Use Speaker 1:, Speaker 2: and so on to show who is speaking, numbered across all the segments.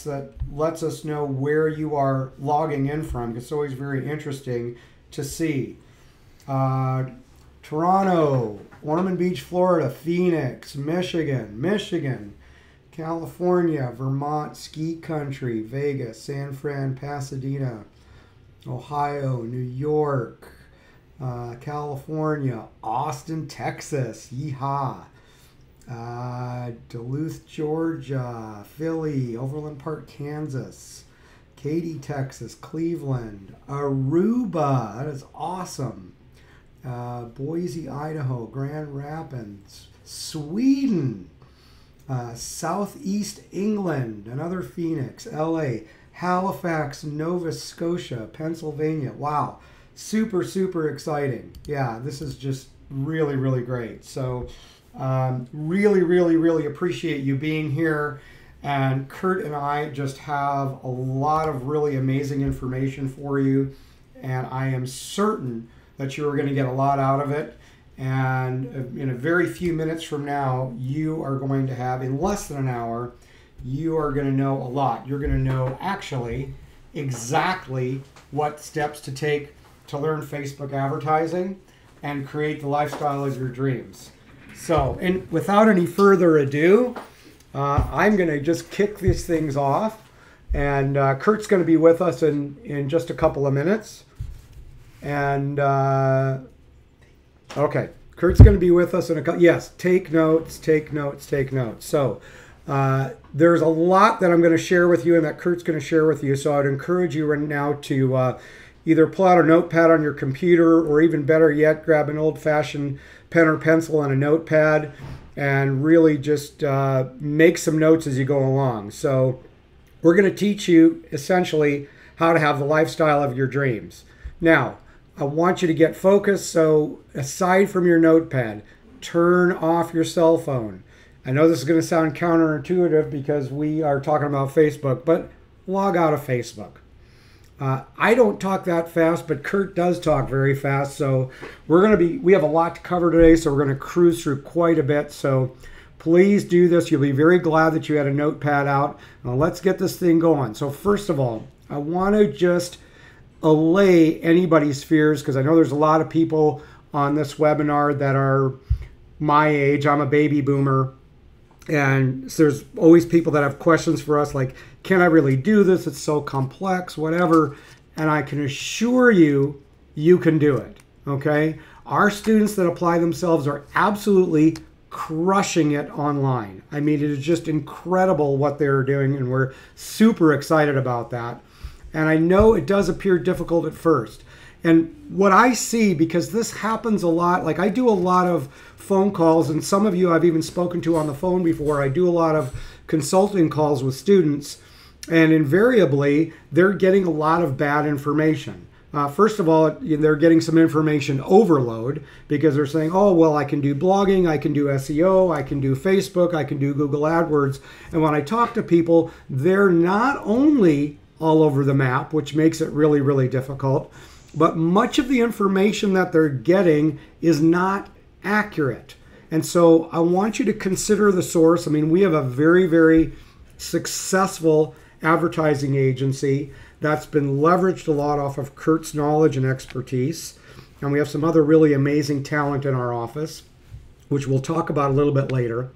Speaker 1: box that lets us know where you are logging in from. It's always very interesting to see. Toronto, Ormond Beach, Florida, Phoenix, Michigan, California, Vermont, Ski Country, Vegas, San Fran, Pasadena, Ohio, New York, California, Austin, Texas, yeehaw, Duluth, Georgia, Philly, Overland Park, Kansas, Katy, Texas, Cleveland, Aruba, that is awesome, Boise, Idaho, Grand Rapids, Sweden, Southeast England, another Phoenix, LA, Halifax, Nova Scotia, Pennsylvania. Wow, super, super exciting. Yeah, this is just really, really great. So really, really, really appreciate you being here. And Kurt and I just have a lot of really amazing information for you. And I am certain that you are going to get a lot out of it. And in a very few minutes from now, you are going to have, in less than an hour, you are going to know a lot. You're going to know actually exactly what steps to take to learn Facebook advertising and create the lifestyle of your dreams. So, and without any further ado, I'm going to just kick these things off. And Kurt's going to be with us in just a couple of minutes. And okay, Kurt's going to be with us in a couple. Yes, take notes, take notes, take notes. So there's a lot that I'm going to share with you and that Kurt's going to share with you. So I'd encourage you right now to either pull out a notepad on your computer, or even better yet, grab an old-fashioned pen or pencil and a notepad and really just make some notes as you go along. So we're going to teach you essentially how to have the lifestyle of your dreams. Now, I want you to get focused, so aside from your notepad, turn off your cell phone. I know this is going to sound counterintuitive because we are talking about Facebook, but log out of Facebook. I don't talk that fast, but Kurt does talk very fast, so we have a lot to cover today, so we're going to cruise through quite a bit. So please do this. You'll be very glad that you had a notepad out. Now let's get this thing going. So first of all, I want to just allay anybody's fears, because I know there's a lot of people on this webinar that are my age. I'm a baby boomer, and there's always people that have questions for us like, can I really do this? It's so complex, whatever. And I can assure you, you can do it, okay? Our students that apply themselves are absolutely crushing it online. I mean, it is just incredible what they're doing, and we're super excited about that. And I know it does appear difficult at first. And what I see, because this happens a lot, like I do a lot of phone calls, and some of you I've even spoken to on the phone before. I do a lot of consulting calls with students, and invariably they're getting a lot of bad information. First of all, they're getting some information overload, because they're saying, oh, well, I can do blogging, I can do SEO, I can do Facebook, I can do Google AdWords. And when I talk to people, they're not only all over the map, which makes it really, really difficult, but much of the information that they're getting is not accurate. And so I want you to consider the source. I mean, we have a very, very successful advertising agency that's been leveraged a lot off of Kurt's knowledge and expertise. And we have some other really amazing talent in our office, which we'll talk about a little bit later.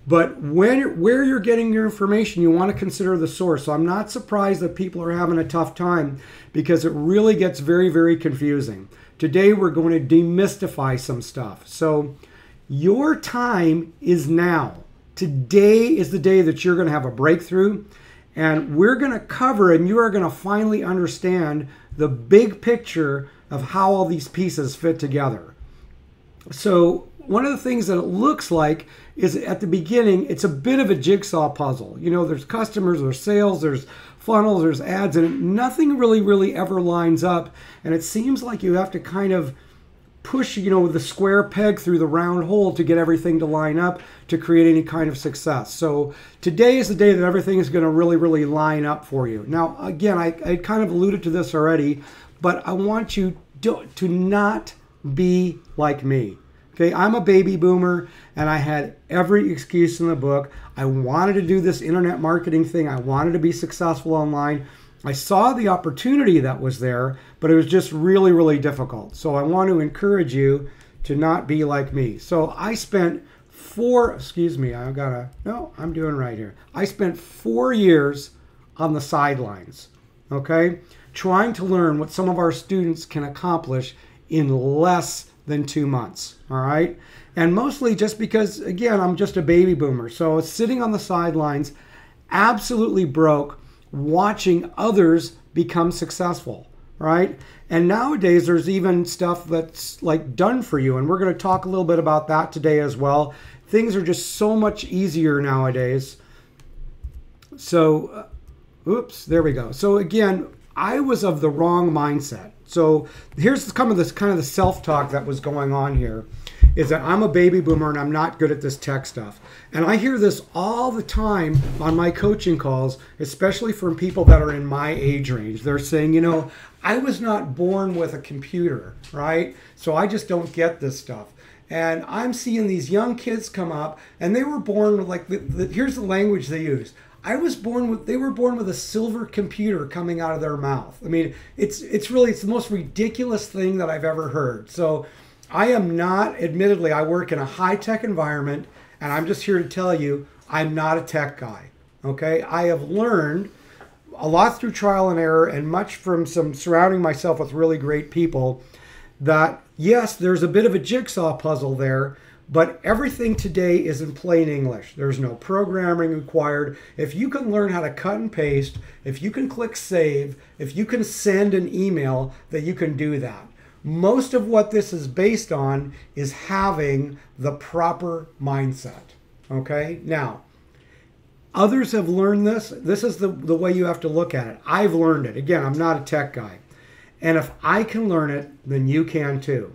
Speaker 1: But where you're getting your information, you want to consider the source. So I'm not surprised that people are having a tough time, because it really gets very, very confusing. Today, we're going to demystify some stuff. So your time is now. Today is the day that you're going to have a breakthrough. And we're going to cover, and you are going to finally understand the big picture of how all these pieces fit together. So one of the things that it looks like is at the beginning, it's a bit of a jigsaw puzzle. You know, there's customers, there's sales, there's funnels, there's ads, and nothing really ever lines up. And it seems like you have to kind of push, you know, the square peg through the round hole to get everything to line up to create any kind of success. So today is the day that everything is going to really line up for you. Now, again, I kind of alluded to this already, but I want you to not be like me. Okay, I'm a baby boomer, and I had every excuse in the book. I wanted to do this internet marketing thing. I wanted to be successful online. I saw the opportunity that was there, but it was just really, really difficult. So I want to encourage you to not be like me. So I spent I'm doing right here. I spent 4 years on the sidelines, okay, trying to learn what some of our students can accomplish in less than 2 months, all right? And mostly just because, again, I'm just a baby boomer. So sitting on the sidelines, absolutely broke, watching others become successful, right? And nowadays there's even stuff that's like done for you, and we're going to talk a little bit about that today as well. Things are just so much easier nowadays. So oops, there we go. So again, I was of the wrong mindset. So here's kind of the self-talk that was going on here, is that I'm a baby boomer and I'm not good at this tech stuff. And I hear this all the time on my coaching calls, especially from people that are in my age range. They're saying, you know, I was not born with a computer, right? So I just don't get this stuff. And I'm seeing these young kids come up, and they were born with, like, here's the language they use. They were born with a silver computer coming out of their mouth. I mean, it's the most ridiculous thing that I've ever heard. So I am not, admittedly, I work in a high-tech environment, and I'm just here to tell you, I'm not a tech guy, okay? I have learned a lot through trial and error, and much from surrounding myself with really great people, that yes, there's a bit of a jigsaw puzzle there, but everything today is in plain English. There's no programming required. If you can learn how to cut and paste, if you can click save, if you can send an email, that you can do that. Most of what this is based on is having the proper mindset, okay? Now, others have learned this. This is the way you have to look at it. I've learned it. Again, I'm not a tech guy. And if I can learn it, then you can too.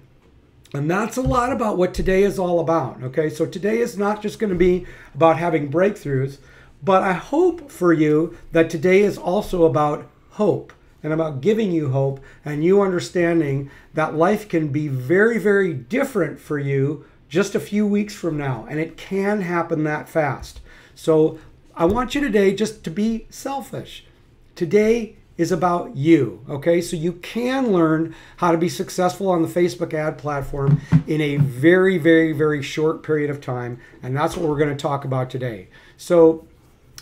Speaker 1: And that's a lot about what today is all about, okay? So today is not just going to be about having breakthroughs, but I hope for you that today is also about hope, and about giving you hope, and you understanding that life can be very, very different for you just a few weeks from now, and it can happen that fast. So I want you today just to be selfish. Today is about you, okay? So you can learn how to be successful on the Facebook ad platform in a very, very, very short period of time, and that's what we're going to talk about today. So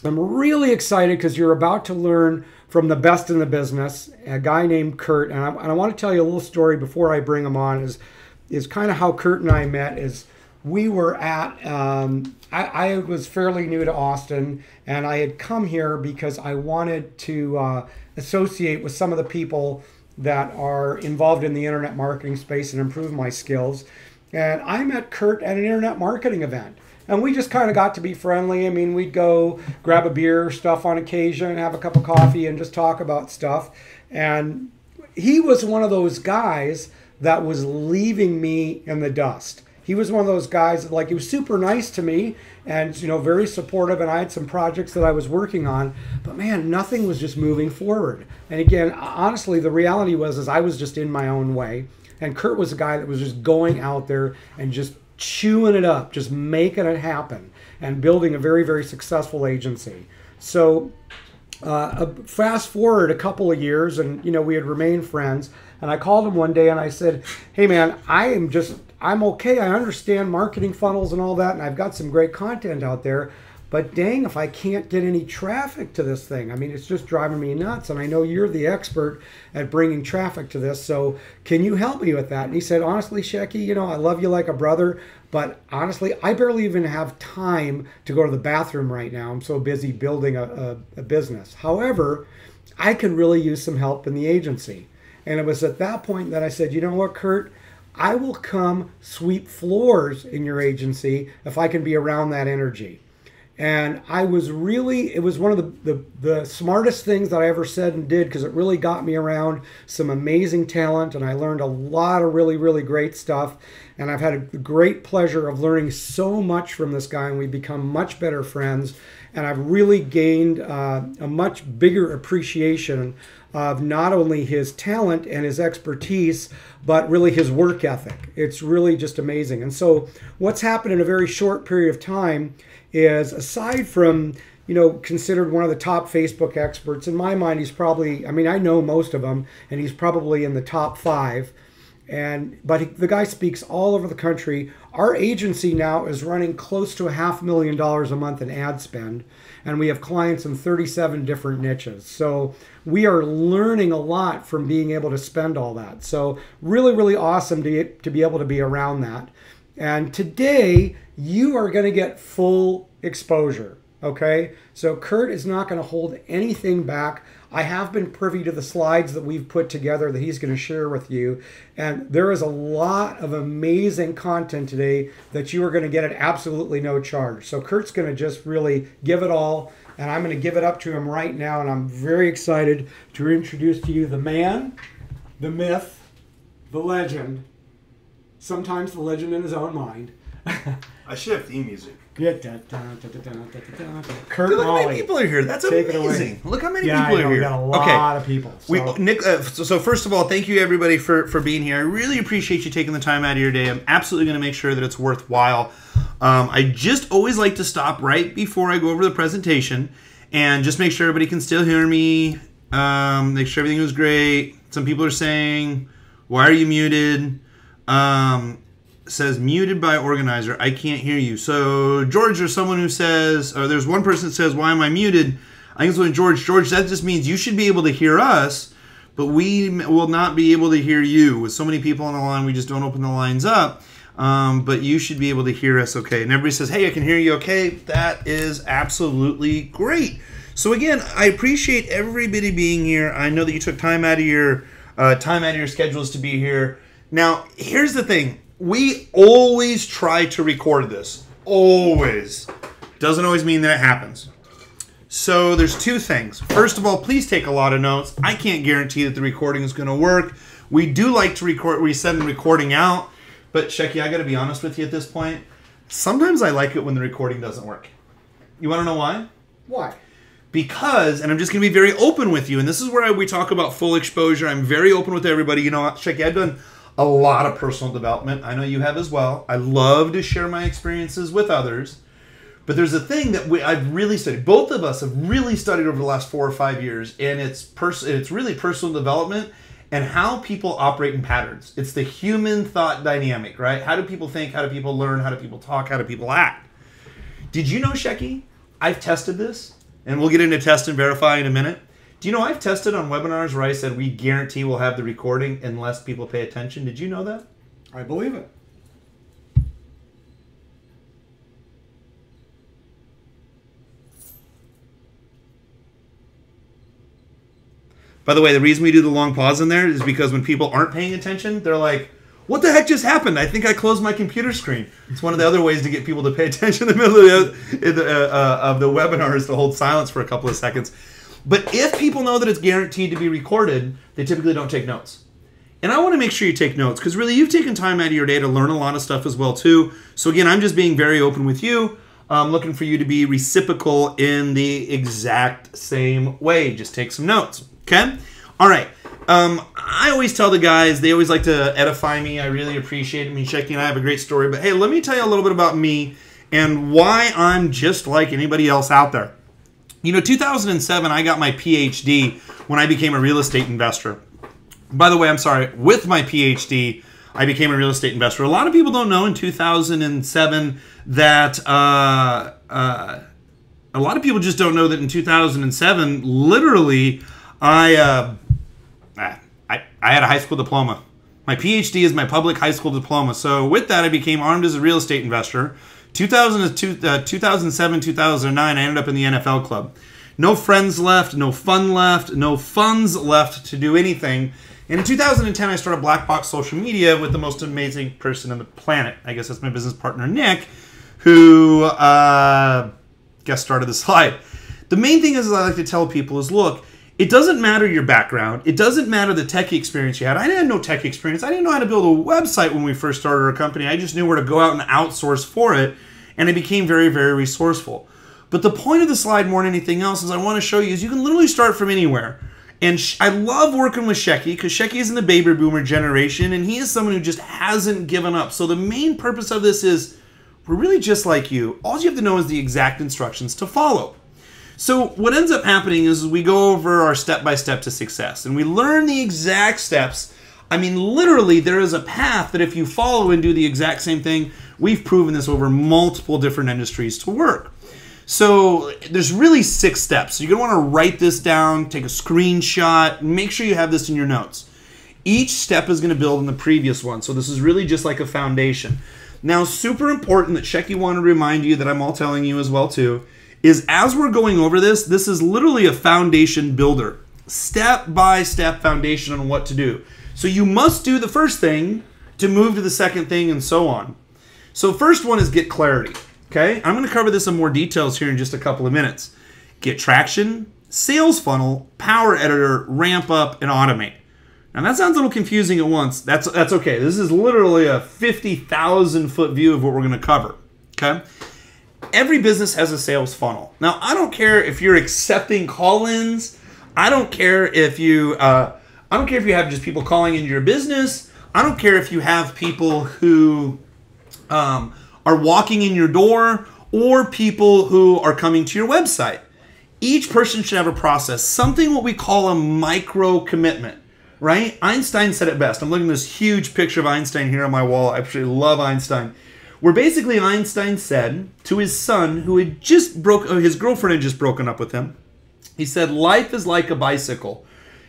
Speaker 1: I'm really excited because you're about to learn from the best in the business, a guy named Kurt, and I want to tell you a little story before I bring him on, is kind of how Kurt and I met. Is we were at, I was fairly new to Austin, and I had come here because I wanted to associate with some of the people that are involved in the internet marketing space and improve my skills. And I met Kurt at an internet marketing event. And we just kind of got to be friendly. I mean, we'd go grab a beer or stuff on occasion, have a cup of coffee, and just talk about stuff. And he was one of those guys that was leaving me in the dust. He was one of those guys that, like, he was super nice to me and, you know, very supportive. And I had some projects that I was working on, but man, nothing was just moving forward. And again, honestly, the reality was I was just in my own way. And Kurt was a guy that was just going out there and just chewing it up, just making it happen and building a very, very successful agency. So fast forward a couple of years, and, you know, we had remained friends. And I called him one day and I said, hey man, I'm okay. I understand marketing funnels and all that, and I've got some great content out there, but dang if I can't get any traffic to this thing. I mean, it's just driving me nuts, and I know you're the expert at bringing traffic to this, so can you help me with that? And he said, honestly, Shecky, you know, I love you like a brother, but honestly, I barely even have time to go to the bathroom right now. I'm so busy building a business. However, I could really use some help in the agency. And it was at that point that I said, you know what, Kurt? I will come sweep floors in your agency if I can be around that energy. And it was one of the smartest things that I ever said and did, because it really got me around some amazing talent, and I learned a lot of really, really great stuff. And I've had a great pleasure of learning so much from this guy, and we've become much better friends. and I've really gained a much bigger appreciation of not only his talent and his expertise, but really his work ethic. It's really just amazing. And so what's happened in a very short period of time is, aside from, you know, considered one of the top Facebook experts, in my mind, he's probably, I mean, I know most of them, and he's probably in the top 5. But the guy speaks all over the country. Our agency now is running close to $500,000 a month in ad spend, and we have clients in 37 different niches. So we are learning a lot from being able to spend all that. So really, really awesome to be able to be around that. And today, you are going to get full exposure, okay? So Kurt is not going to hold anything back. I have been privy to the slides that we've put together that he's going to share with you. And there is a lot of amazing content today that you are going to get at absolutely no charge. So Kurt's going to just really give it all. And I'm going to give it up to him right now. And I'm very excited to introduce to you the man, the myth, the legend, sometimes the legend in his own mind.
Speaker 2: I should have theme music.
Speaker 1: Kurt
Speaker 2: Dude, look how
Speaker 1: Molly.
Speaker 2: many people are here. That's
Speaker 1: Take it
Speaker 2: amazing.
Speaker 1: away.
Speaker 2: Look how many
Speaker 1: Yeah,
Speaker 2: people
Speaker 1: I know,
Speaker 2: are
Speaker 1: we
Speaker 2: here.
Speaker 1: got a lot of people. So.
Speaker 2: Nick, so first of all, thank you everybody for being here. I really appreciate you taking the time out of your day. I'm absolutely going to make sure that it's worthwhile. I just always like to stop right before I go over the presentation and just make sure everybody can still hear me. Make sure everything was great. Some people are saying, "Why are you muted?" Says muted by organizer. I can't hear you. So George, there's someone who says, or there's one person that says, "Why am I muted?" I think it's when George, that just means you should be able to hear us, but we will not be able to hear you. With so many people on the line, we just don't open the lines up. But you should be able to hear us okay. And everybody says, "Hey, I can hear you okay." That is absolutely great. So again, I appreciate everybody being here. I know that you took time out of your schedules to be here. Now, here's the thing. We always try to record this. Always. Doesn't always mean that it happens. So there's two things. First of all, please take a lot of notes. I can't guarantee that the recording is going to work. We do like to record. We send the recording out. But Shecky, I got to be honest with you at this point. Sometimes I like it when the recording doesn't work. You want to know why?
Speaker 1: Why?
Speaker 2: Because, and I'm just going to be very open with you, and this is where we talk about full exposure. I'm very open with everybody. You know, Shecky, I've done a lot of personal development. I know you have as well. I love to share my experiences with others. But there's a thing that I've really studied. Both of us have really studied over the last 4 or 5 years, and it's really personal development and how people operate in patterns. It's the human thought dynamic, right? How do people think? How do people learn? How do people talk? How do people act? Did you know, Shecky, I've tested this, and we'll get into test and verify in a minute. Do you know I've tested on webinars where I said we guarantee we'll have the recording unless people pay attention? Did you know that?
Speaker 1: I believe it.
Speaker 2: By the way, the reason we do the long pause in there is because when people aren't paying attention, they're like, "What the heck just happened? I think I closed my computer screen." It's one of the other ways to get people to pay attention in the middle of the webinar is to hold silence for a couple of seconds. But if people know that it's guaranteed to be recorded, they typically don't take notes. And I want to make sure you take notes because really you've taken time out of your day to learn a lot of stuff as well too. So again, I'm just being very open with you. I'm looking for you to be reciprocal in the exact same way. Just take some notes, okay? All right. I always tell the guys, they always like to edify me. I really appreciate it. I mean, Shecky and I have a great story. But hey, let me tell you a little bit about me and why I'm just like anybody else out there. You know, 2007, I got my PhD when I became a real estate investor. By the way, I'm sorry, with my PhD, I became a real estate investor. A lot of people don't know in 2007 that, a lot of people just don't know that in 2007, literally, I had a high school diploma. My PhD is my public high school diploma. So with that, I became armed as a real estate investor. 2007, 2009, I ended up in the NFL club. No friends left, no fun left, no funds left to do anything. And in 2010, I started Black Box Social Media with the most amazing person on the planet. I guess that's my business partner, Nick, who guest started the slide. The main thing is I like to tell people is, look, it doesn't matter your background. It doesn't matter the tech experience you had. I had no tech experience. I didn't know how to build a website when we first started our company. I just knew where to go out and outsource for it, and I became very, very resourceful. But the point of the slide more than anything else is I want to show you is you can literally start from anywhere. And I love working with Shecky because Shecky is in the baby boomer generation and he is someone who just hasn't given up. So the main purpose of this is we're really just like you. All you have to know is the exact instructions to follow. So what ends up happening is we go over our step-by-step to success and we learn the exact steps. I mean, literally there is a path that if you follow and do the exact same thing, we've proven this over multiple different industries to work. So there's really 6 steps. So you're going to want to write this down, take a screenshot, make sure you have this in your notes. Each step is going to build on the previous one. So this is really just like a foundation. Now, super important that Shecky wanted to remind you that I'm all telling you as well too, is as we're going over this, this is literally a foundation builder. Step-by-step foundation on what to do. So you must do the first thing to move to the second thing and so on. So first one is get clarity. Okay, I'm going to cover this in more details here in just a couple of minutes. Get traction, sales funnel, power editor, ramp up, and automate. Now that sounds a little confusing at once. That's okay. This is literally a 50,000 foot view of what we're going to cover. Okay, every business has a sales funnel. Now I don't care if you're accepting call-ins. I don't care if you have just people calling into your business. I don't care if you have people who are walking in your door or people who are coming to your website. Each person should have a process, something what we call a micro commitment, right? Einstein said it best. I'm looking at this huge picture of Einstein here on my wall. I absolutely love Einstein. Where basically Einstein said to his son, who had just his girlfriend had just broken up with him, he said, life is like a bicycle.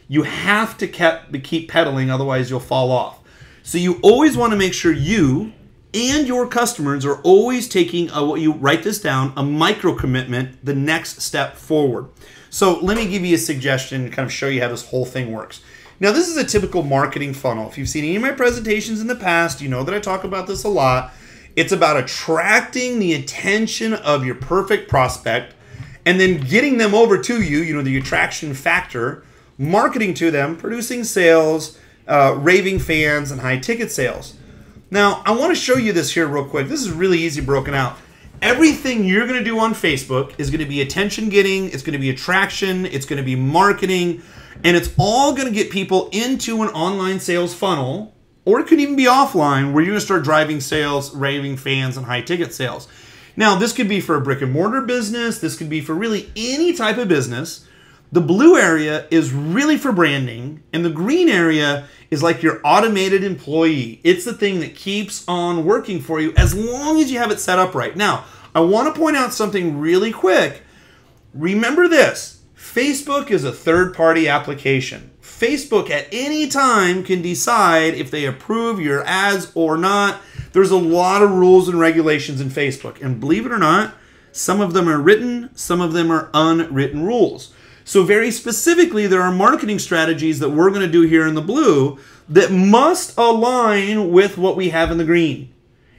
Speaker 2: You have to keep pedaling, otherwise you'll fall off. So you always want to make sure you and your customers are always taking, you write this down, a micro commitment, the next step forward. So let me give you a suggestion to kind of show you how this whole thing works. Now this is a typical marketing funnel. If you've seen any of my presentations in the past, you know that I talk about this a lot. It's about attracting the attention of your perfect prospect and then getting them over to you, you know, the attraction factor, marketing to them, producing sales, raving fans, and high ticket sales. Now, I want to show you this here real quick. This is really easy broken out. Everything you're going to do on Facebook is going to be attention getting, it's going to be attraction, it's going to be marketing, and it's all going to get people into an online sales funnel, or it could even be offline where you're going to start driving sales, raving fans, and high ticket sales. Now, this could be for a brick and mortar business. This could be for really any type of business. The blue area is really for branding, and the green area is like your automated employee. It's the thing that keeps on working for you as long as you have it set up right. Now, I want to point out something really quick. Remember this, Facebook is a third-party application. Facebook at any time can decide if they approve your ads or not. There's a lot of rules and regulations in Facebook, and believe it or not, some of them are written, some of them are unwritten rules. So very specifically, there are marketing strategies that we're going to do here in the blue that must align with what we have in the green.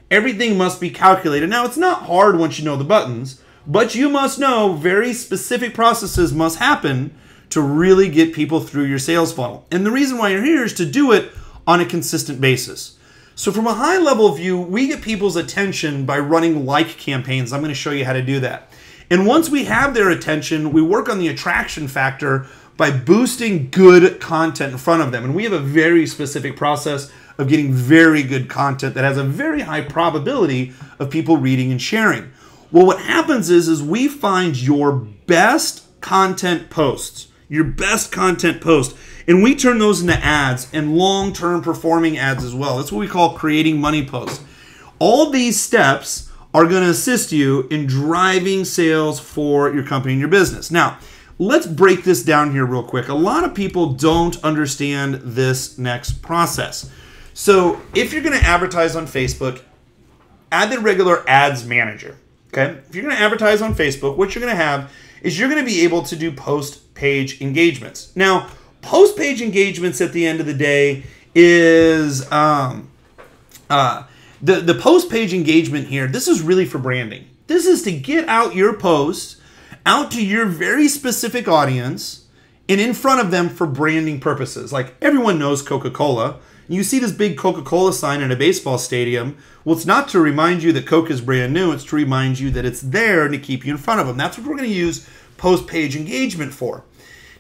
Speaker 2: Everything must be calculated. Now, it's not hard once you know the buttons, but you must know very specific processes must happen to really get people through your sales funnel. And the reason why you're here is to do it on a consistent basis. So from a high level view, we get people's attention by running like campaigns. I'm going to show you how to do that. And once we have their attention, we work on the attraction factor by boosting good content in front of them. And we have a very specific process of getting very good content that has a very high probability of people reading and sharing. Well, what happens is we find your best content posts, and we turn those into ads and long-term performing ads as well. That's what we call creating money posts. All these steps are going to assist you in driving sales for your company and your business. Now, let's break this down here real quick. A lot of people don't understand this next process. So if you're going to advertise on Facebook, add the regular ads manager. Okay? If you're going to advertise on Facebook, what you're going to have is you're going to be able to do post-page engagements. Now, post-page engagements at the end of the day is the post-page engagement here. This is really for branding. This is to get out your posts out to your very specific audience and in front of them for branding purposes. Like everyone knows Coca-Cola. You see this big Coca-Cola sign in a baseball stadium. Well, it's not to remind you that Coke is brand new. It's to remind you that it's there and to keep you in front of them. That's what we're going to use post-page engagement for.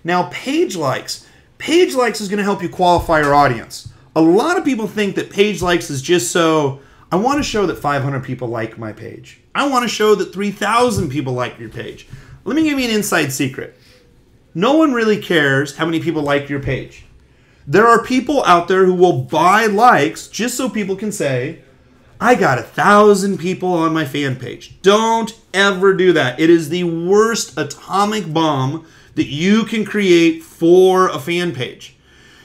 Speaker 2: Now, page likes. Page likes is going to help you qualify your audience. A lot of people think that page likes is just so, I want to show that 500 people like my page. I want to show that 3,000 people like your page. Let me give you an inside secret. No one really cares how many people like your page. There are people out there who will buy likes just so people can say, I got 1,000 people on my fan page. Don't ever do that. It is the worst atomic bomb that you can create for a fan page.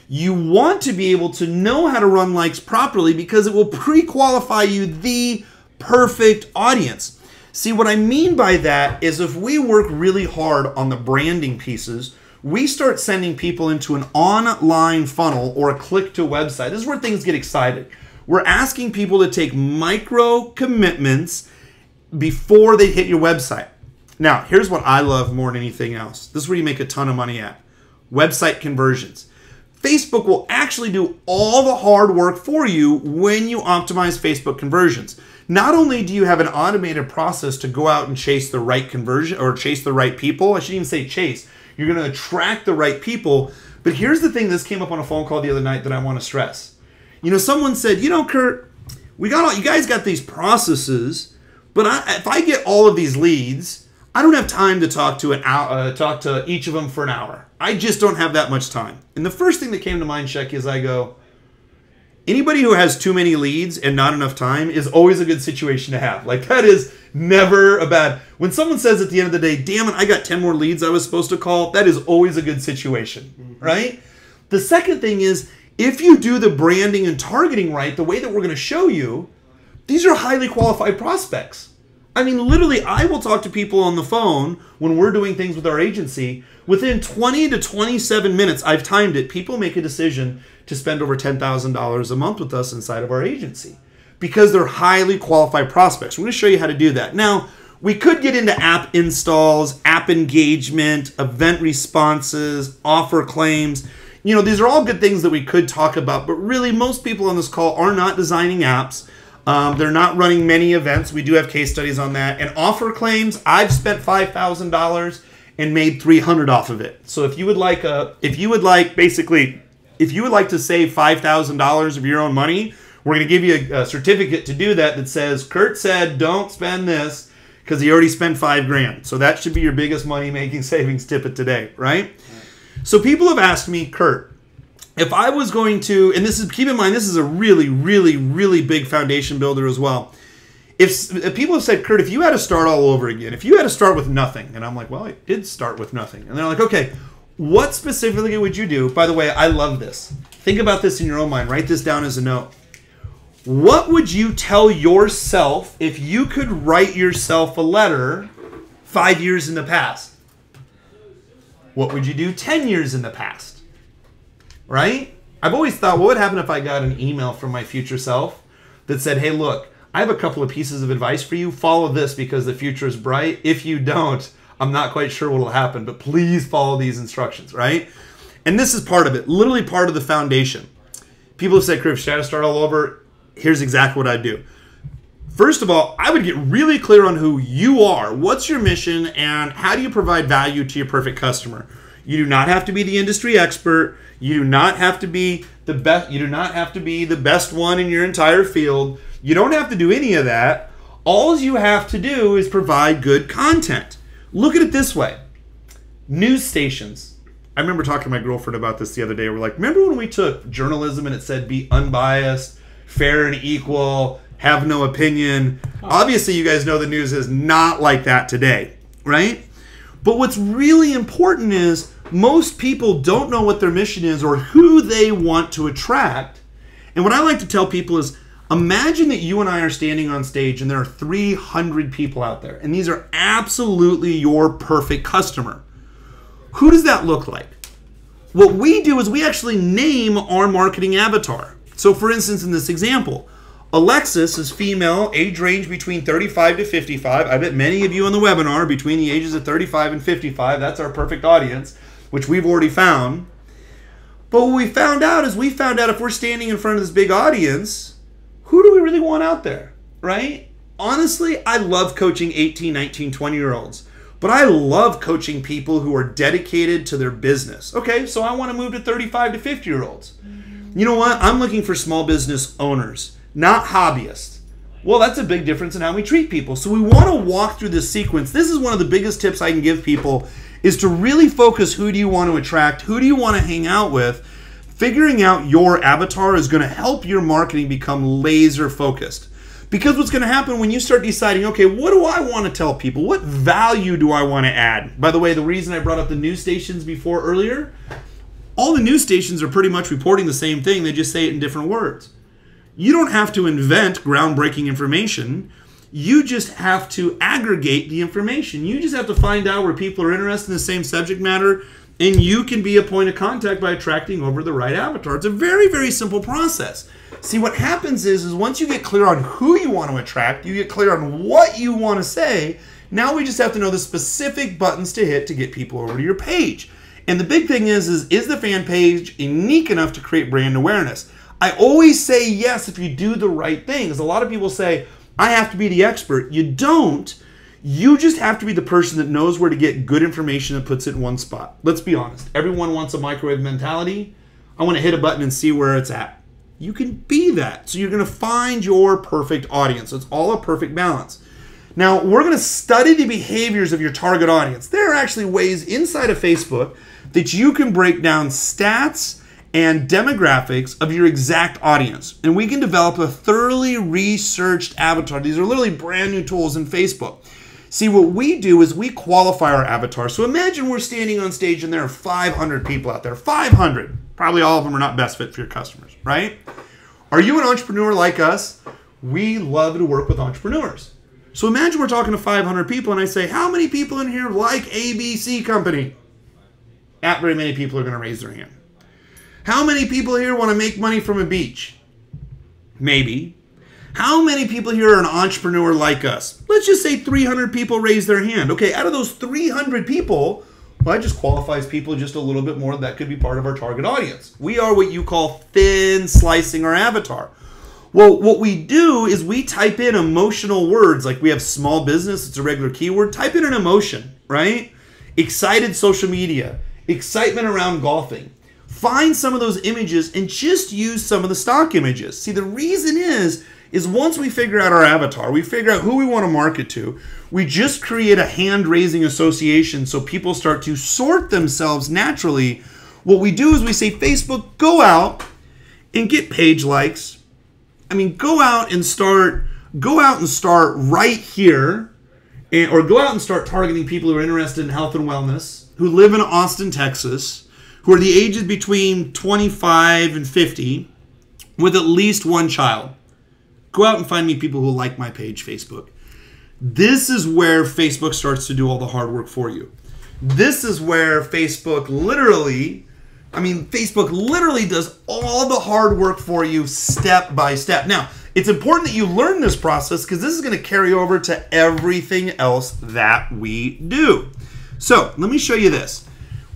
Speaker 2: You want to be able to know how to run likes properly because it will pre-qualify you the perfect audience. See, what I mean by that is if we work really hard on the branding pieces, we start sending people into an online funnel or a click to website. This is where things get exciting. We're asking people to take micro commitments before they hit your website. Now, here's what I love more than anything else. This is where you make a ton of money at. Website conversions. Facebook will actually do all the hard work for you when you optimize Facebook conversions. Not only do you have an automated process to go out and chase the right conversion or chase the right people, I shouldn't even say chase. You're going to attract the right people. But here's the thing, this came up on a phone call the other night that I want to stress. You know, someone said, you know, Kurt, you guys got these processes, but if I get all of these leads, I don't have time to talk to each of them for an hour. I just don't have that much time. And the first thing that came to mind, Shecky, is I go, anybody who has too many leads and not enough time is always a good situation to have. Like, that is never a bad. When someone says at the end of the day, damn it, I got 10 more leads I was supposed to call, that is always a good situation, right? The second thing is, if you do the branding and targeting right, the way that we're going to show you, these are highly qualified prospects. I mean, literally, I will talk to people on the phone when we're doing things with our agency. Within 20 to 27 minutes, I've timed it, people make a decision to spend over $10,000 a month with us inside of our agency because they're highly qualified prospects. We're going to show you how to do that. Now, we could get into app installs, app engagement, event responses, offer claims. You know, these are all good things that we could talk about, but really most people on this call are not designing apps. They're not running many events. We do have case studies on that. And offer claims, I've spent $5,000 and made $300 off of it. So if you would like to save $5,000 of your own money, we're going to give you a certificate to do that that says, Kurt said don't spend this because he already spent $5,000. So that should be your biggest money-making savings tip of today, right? So people have asked me, Kurt, if I was going to, and this is, keep in mind, this is a really, really, really big foundation builder as well. If people have said, Kurt, if you had to start all over again, if you had to start with nothing, and I'm like, well, I did start with nothing. And they're like, okay, what specifically would you do? By the way, I love this. Think about this in your own mind. Write this down as a note. What would you tell yourself if you could write yourself a letter 5 years in the past? What would you do 10 years in the past? Right? I've always thought, what would happen if I got an email from my future self that said, hey, look, I have a couple of pieces of advice for you. Follow this because the future is bright. If you don't, I'm not quite sure what will happen, but please follow these instructions, right? And this is part of it, literally part of the foundation. People have said, Chris, should I start all over? Here's exactly what I do. First of all, I would get really clear on who you are. What's your mission and how do you provide value to your perfect customer? You do not have to be the industry expert. You do not have to be the best. You do not have to be the best one in your entire field. You don't have to do any of that. All you have to do is provide good content. Look at it this way. News stations. I remember talking to my girlfriend about this the other day. We're like, remember when we took journalism and it said be unbiased, fair and equal, have no opinion? Obviously, you guys know the news is not like that today, right? But what's really important is most people don't know what their mission is or who they want to attract. And what I like to tell people is, imagine that you and I are standing on stage and there are 300 people out there. And these are absolutely your perfect customer. Who does that look like? What we do is we actually name our marketing avatar. So for instance, in this example, Alexis is female, age range between 35 to 55. I bet many of you on the webinar are between the ages of 35 and 55. That's our perfect audience, which we've already found. But what we found out is if we're standing in front of this big audience, who do we really want out there, right? Honestly, I love coaching 18, 19, 20-year-olds. But I love coaching people who are dedicated to their business. Okay, so I want to move to 35 to 50-year-olds. You know what? I'm looking for small business owners, not hobbyists. Well, that's a big difference in how we treat people. So we want to walk through this sequence. This is one of the biggest tips I can give people, is to really focus who do you want to attract, who do you want to hang out with. Figuring out your avatar is going to help your marketing become laser focused. Because what's going to happen when you start deciding, okay, what do I want to tell people? What value do I want to add? By the way, the reason I brought up the news stations before earlier, all the news stations are pretty much reporting the same thing. They just say it in different words. You don't have to invent groundbreaking information. You just have to aggregate the information. You just have to find out where people are interested in the same subject matter, and you can be a point of contact by attracting over the right avatar. It's a very, very simple process. See, what happens is once you get clear on who you want to attract, you get clear on what you want to say, now we just have to know the specific buttons to hit to get people over to your page. And the big thing is the fan page unique enough to create brand awareness? I always say yes if you do the right things. A lot of people say, I have to be the expert. You don't. You just have to be the person that knows where to get good information and puts it in one spot. Let's be honest. Everyone wants a microwave mentality. I want to hit a button and see where it's at. You can be that. So you're going to find your perfect audience. It's all a perfect balance. Now, we're going to study the behaviors of your target audience. There are actually ways inside of Facebook that you can break down stats and demographics of your exact audience. And we can develop a thoroughly researched avatar. These are literally brand new tools in Facebook. See, what we do is we qualify our avatar. So imagine we're standing on stage and there are 500 people out there. 500. Probably all of them are not best fit for your customers, right? Are you an entrepreneur like us? We love to work with entrepreneurs. So imagine we're talking to 500 people and I say, how many people in here like ABC company? Not very many people are going to raise their hand. How many people here want to make money from a beach? Maybe. How many people here are an entrepreneur like us? Let's just say 300 people raise their hand. Okay, out of those 300 people, well, that just qualifies people just a little bit more. That could be part of our target audience. We are what you call thin slicing our avatar. Well, what we do is we type in emotional words, like we have small business, it's a regular keyword. Type in an emotion, right? Excited social media, excitement around golfing. Find some of those images and just use some of the stock images. See, the reason is once we figure out our avatar, we figure out who we want to market to, we just create a hand-raising association so people start to sort themselves naturally. What we do is we say, Facebook, go out and get page likes. I mean, go out and start right here, or go out and start targeting people who are interested in health and wellness, who live in Austin, Texas, who are the ages between 25 and 50, with at least one child. Go out and find me people who like my page, Facebook. This is where Facebook starts to do all the hard work for you. This is where Facebook literally does all the hard work for you step by step. Now, it's important that you learn this process because this is going to carry over to everything else that we do. So, let me show you this.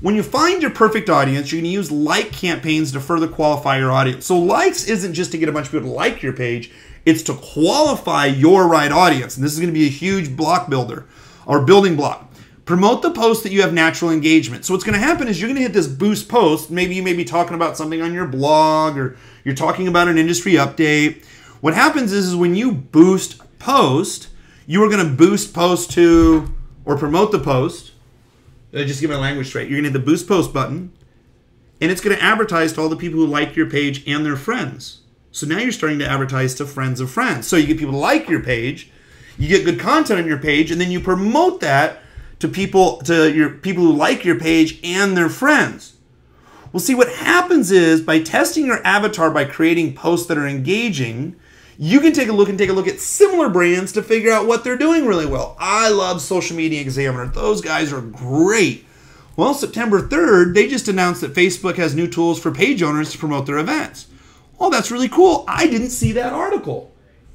Speaker 2: When you find your perfect audience, you're going to use like campaigns to further qualify your audience. So likes isn't just to get a bunch of people to like your page, it's to qualify your right audience. And this is going to be a huge block builder or building block. Promote the post that you have natural engagement. So what's going to happen is you're going to hit this boost post. Maybe you may be talking about something on your blog or you're talking about an industry update. What happens is when you boost post, you are going to boost post to or promote the post. Just get my language straight. You're going to hit the boost post button and it's going to advertise to all the people who like your page and their friends. So now you're starting to advertise to friends of friends. So you get people to like your page, you get good content on your page, and then you promote that to people who like your page and their friends. Well, see, what happens is by testing your avatar by creating posts that are engaging, you can take a look at similar brands to figure out what they're doing really well. I love Social Media Examiner. Those guys are great. Well, September 3rd, they just announced that Facebook has new tools for page owners to promote their events. Oh, that's really cool. I didn't see that article.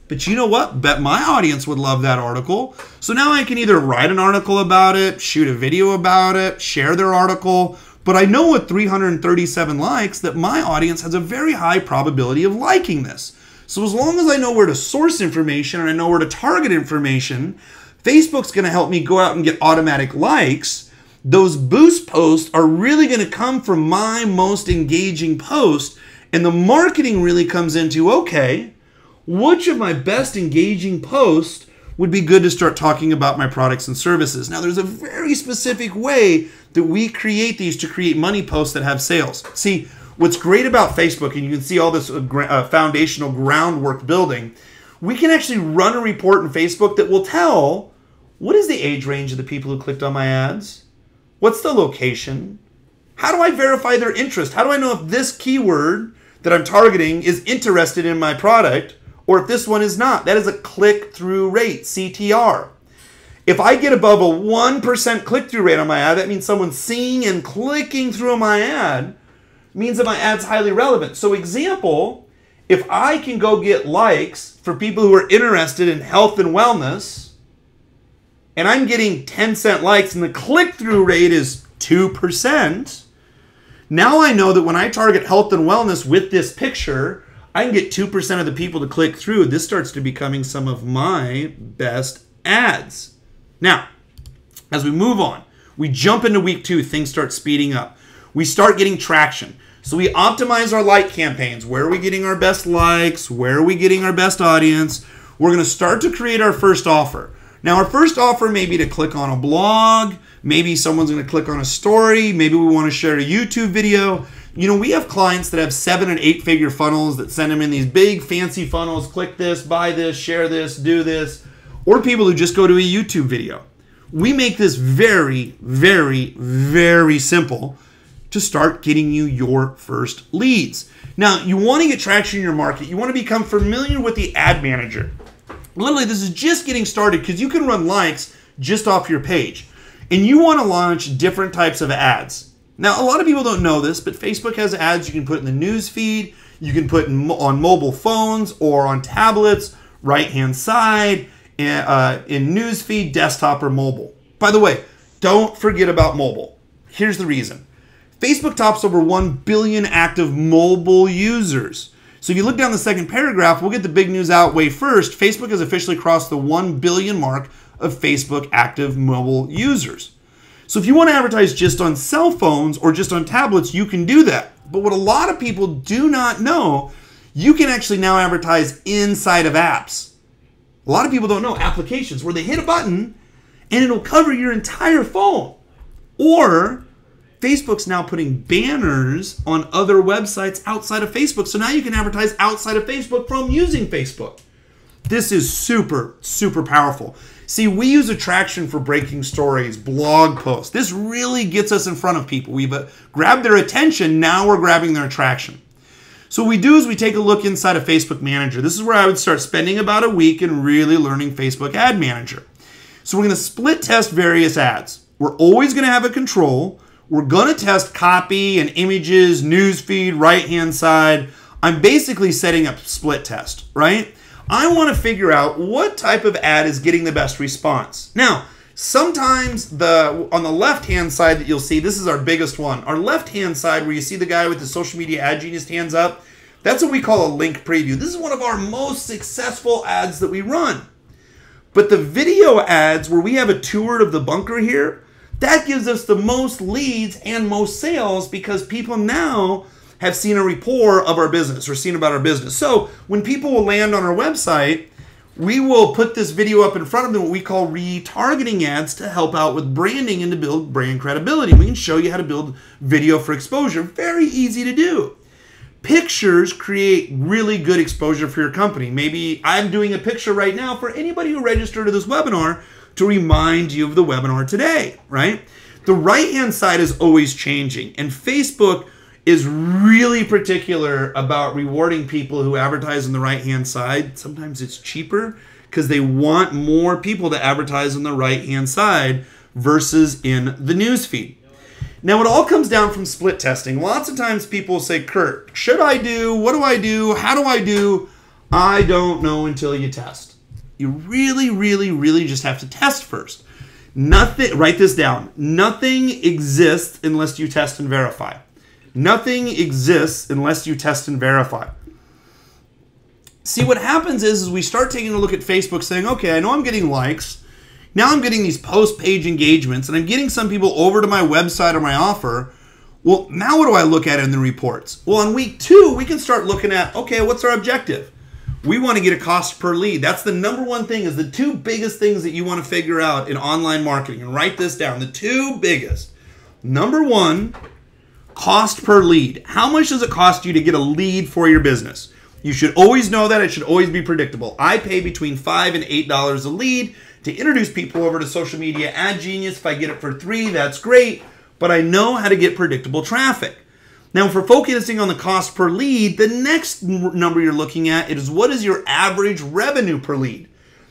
Speaker 2: But you know what? Bet my audience would love that article. So now I can either write an article about it, shoot a video about it, share their article, But I know with 337 likes that my audience has a very high probability of liking this. So as long as I know where to source information and I know where to target information, Facebook's going to help me go out and get automatic likes. Those boost posts are really going to come from my most engaging post. And the marketing really comes into, okay, which of my best engaging posts would be good to start talking about my products and services? Now, there's a very specific way that we create these to create money posts that have sales. See, what's great about Facebook, and you can see all this foundational groundwork building, we can actually run a report in Facebook that will tell what is the age range of the people who clicked on my ads? What's the location? How do I verify their interest? How do I know if this keyword that I'm targeting is interested in my product or if this one is not? That is a click-through rate, CTR. If I get above a 1% click-through rate on my ad, that means someone's seeing and clicking through my ad, means that my ad's highly relevant. So example, if I can go get likes for people who are interested in health and wellness, and I'm getting 10-cent likes and the click-through rate is 2%, now I know that when I target health and wellness with this picture, I can get 2% of the people to click through. This starts to becoming some of my best ads. Now, as we move on, we jump into week 2, things start speeding up. We start getting traction. So we optimize our like campaigns. Where are we getting our best likes? Where are we getting our best audience? We're going to start to create our first offer. Now, our first offer may be to click on a blog. Maybe someone's going to click on a story. Maybe we want to share a YouTube video. You know, we have clients that have 7- and 8-figure funnels that send them in these big fancy funnels. Click this, buy this, share this, do this. Or people who just go to a YouTube video. We make this very, very, very simple to start getting you your first leads. Now, you want to get traction in your market. You want to become familiar with the ad manager. Literally, this is just getting started because you can run likes just off your page. And you want to launch different types of ads. Now, a lot of people don't know this, but Facebook has ads you can put in the news feed. You can put on mobile phones or on tablets, right-hand side, in news feed, desktop, or mobile. By the way, don't forget about mobile. Here's the reason. Facebook tops over 1 billion active mobile users. So if you look down the second paragraph, we'll get the big news out way first. Facebook has officially crossed the 1 billion mark of Facebook active mobile users. So if you want to advertise just on cell phones or just on tablets, you can do that. But what a lot of people do not know, you can actually now advertise inside of apps. A lot of people don't know applications where they hit a button and it'll cover your entire phone. Or Facebook's now putting banners on other websites outside of Facebook. So now you can advertise outside of Facebook from using Facebook. This is super, super powerful. See, we use attraction for breaking stories, blog posts. This really gets us in front of people. We've grabbed their attention. Now we're grabbing their attraction. So what we do is we take a look inside of Facebook Manager. This is where I would start spending about a week and really learning Facebook Ad Manager. So we're going to split test various ads. We're always going to have a control. We're going to test copy and images, newsfeed, right-hand side. I'm basically setting up split test, right? I want to figure out what type of ad is getting the best response. Now, sometimes on the left-hand side that you'll see, this is our biggest one. Our left-hand side where you see the guy with the social media ad genius hands up, that's what we call a link preview. This is one of our most successful ads that we run. But the video ads where we have a tour of the bunker here, that gives us the most leads and most sales because people now have seen a rapport of our business or seen about our business. So when people will land on our website, we will put this video up in front of them, what we call retargeting ads, to help out with branding and to build brand credibility. We can show you how to build video for exposure. Very easy to do. Pictures create really good exposure for your company. Maybe I'm doing a picture right now for anybody who registered to this webinar to remind you of the webinar today, right? The right-hand side is always changing, and Facebook is really particular about rewarding people who advertise on the right-hand side. Sometimes it's cheaper because they want more people to advertise on the right-hand side versus in the news feed. Now, it all comes down from split testing. Lots of times people say, Kurt, should I do? What do I do? How do I do? I don't know until you test. You really, really, really just have to test first. Nothing, write this down. Nothing exists unless you test and verify. Nothing exists unless you test and verify. See, what happens is we start taking a look at Facebook saying, okay, I know I'm getting likes. Now I'm getting these post-page engagements, and I'm getting some people over to my website or my offer. Well, now what do I look at in the reports? Well, on week 2, we can start looking at, okay, what's our objective? We want to get a cost per lead. That's the number one thing, is the 2 biggest things that you want to figure out in online marketing. And write this down, the 2 biggest. Number 1, cost per lead. How much does it cost you to get a lead for your business? You should always know that. It should always be predictable. I pay between $5 and $8 a lead to introduce people over to social media ad genius. If I get it for $3, that's great, but I know how to get predictable traffic. Now, if we're focusing on the cost per lead, the next number you're looking at is what is your average revenue per lead.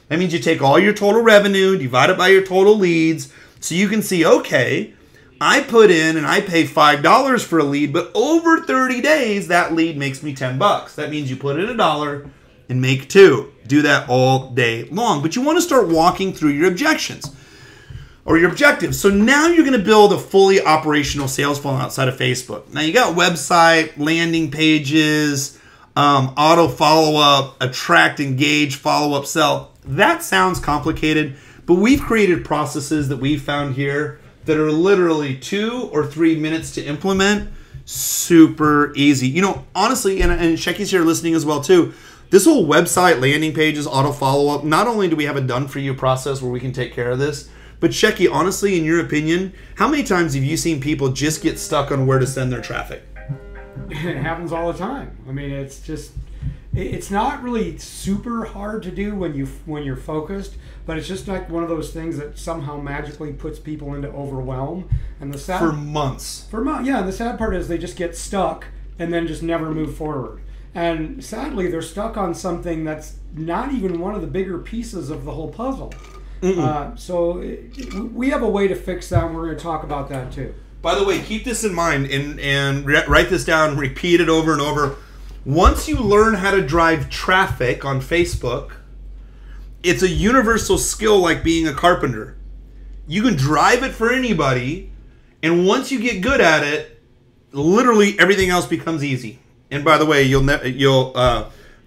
Speaker 2: That means you take all your total revenue, divide it by your total leads, so you can see, okay, I put in and I pay $5 for a lead, but over 30 days, that lead makes me $10. That means you put in $1 and make $2. Do that all day long. But you want to start walking through your objections or your objectives. So now you're going to build a fully operational sales funnel outside of Facebook. Now you got website, landing pages, auto follow-up, attract, engage, follow-up, sell. That sounds complicated, but we've created processes that we've found here that are literally 2 or 3 minutes to implement. Super easy. You know, honestly, and Shecky's here listening as well too, this whole website, landing pages, auto follow-up, not only do we have a done-for-you process where we can take care of this, but Shecky, honestly, in your opinion, how many times have you seen people just get stuck on where to send their traffic?
Speaker 1: It happens all the time. I mean, it's not really super hard to do when you're focused, but it's just like one of those things that somehow magically puts people into overwhelm. And the sad
Speaker 2: for months.
Speaker 1: Yeah, and the sad part is they just get stuck and then just never move forward. And sadly, they're stuck on something that's not even one of the bigger pieces of the whole puzzle. So we have a way to fix that, and we're going to talk about that too.
Speaker 2: By the way, keep this in mind and write this down, repeat it over and over. Once you learn how to drive traffic on Facebook, it's a universal skill like being a carpenter. You can drive it for anybody, and once you get good at it, literally everything else becomes easy. And by the way,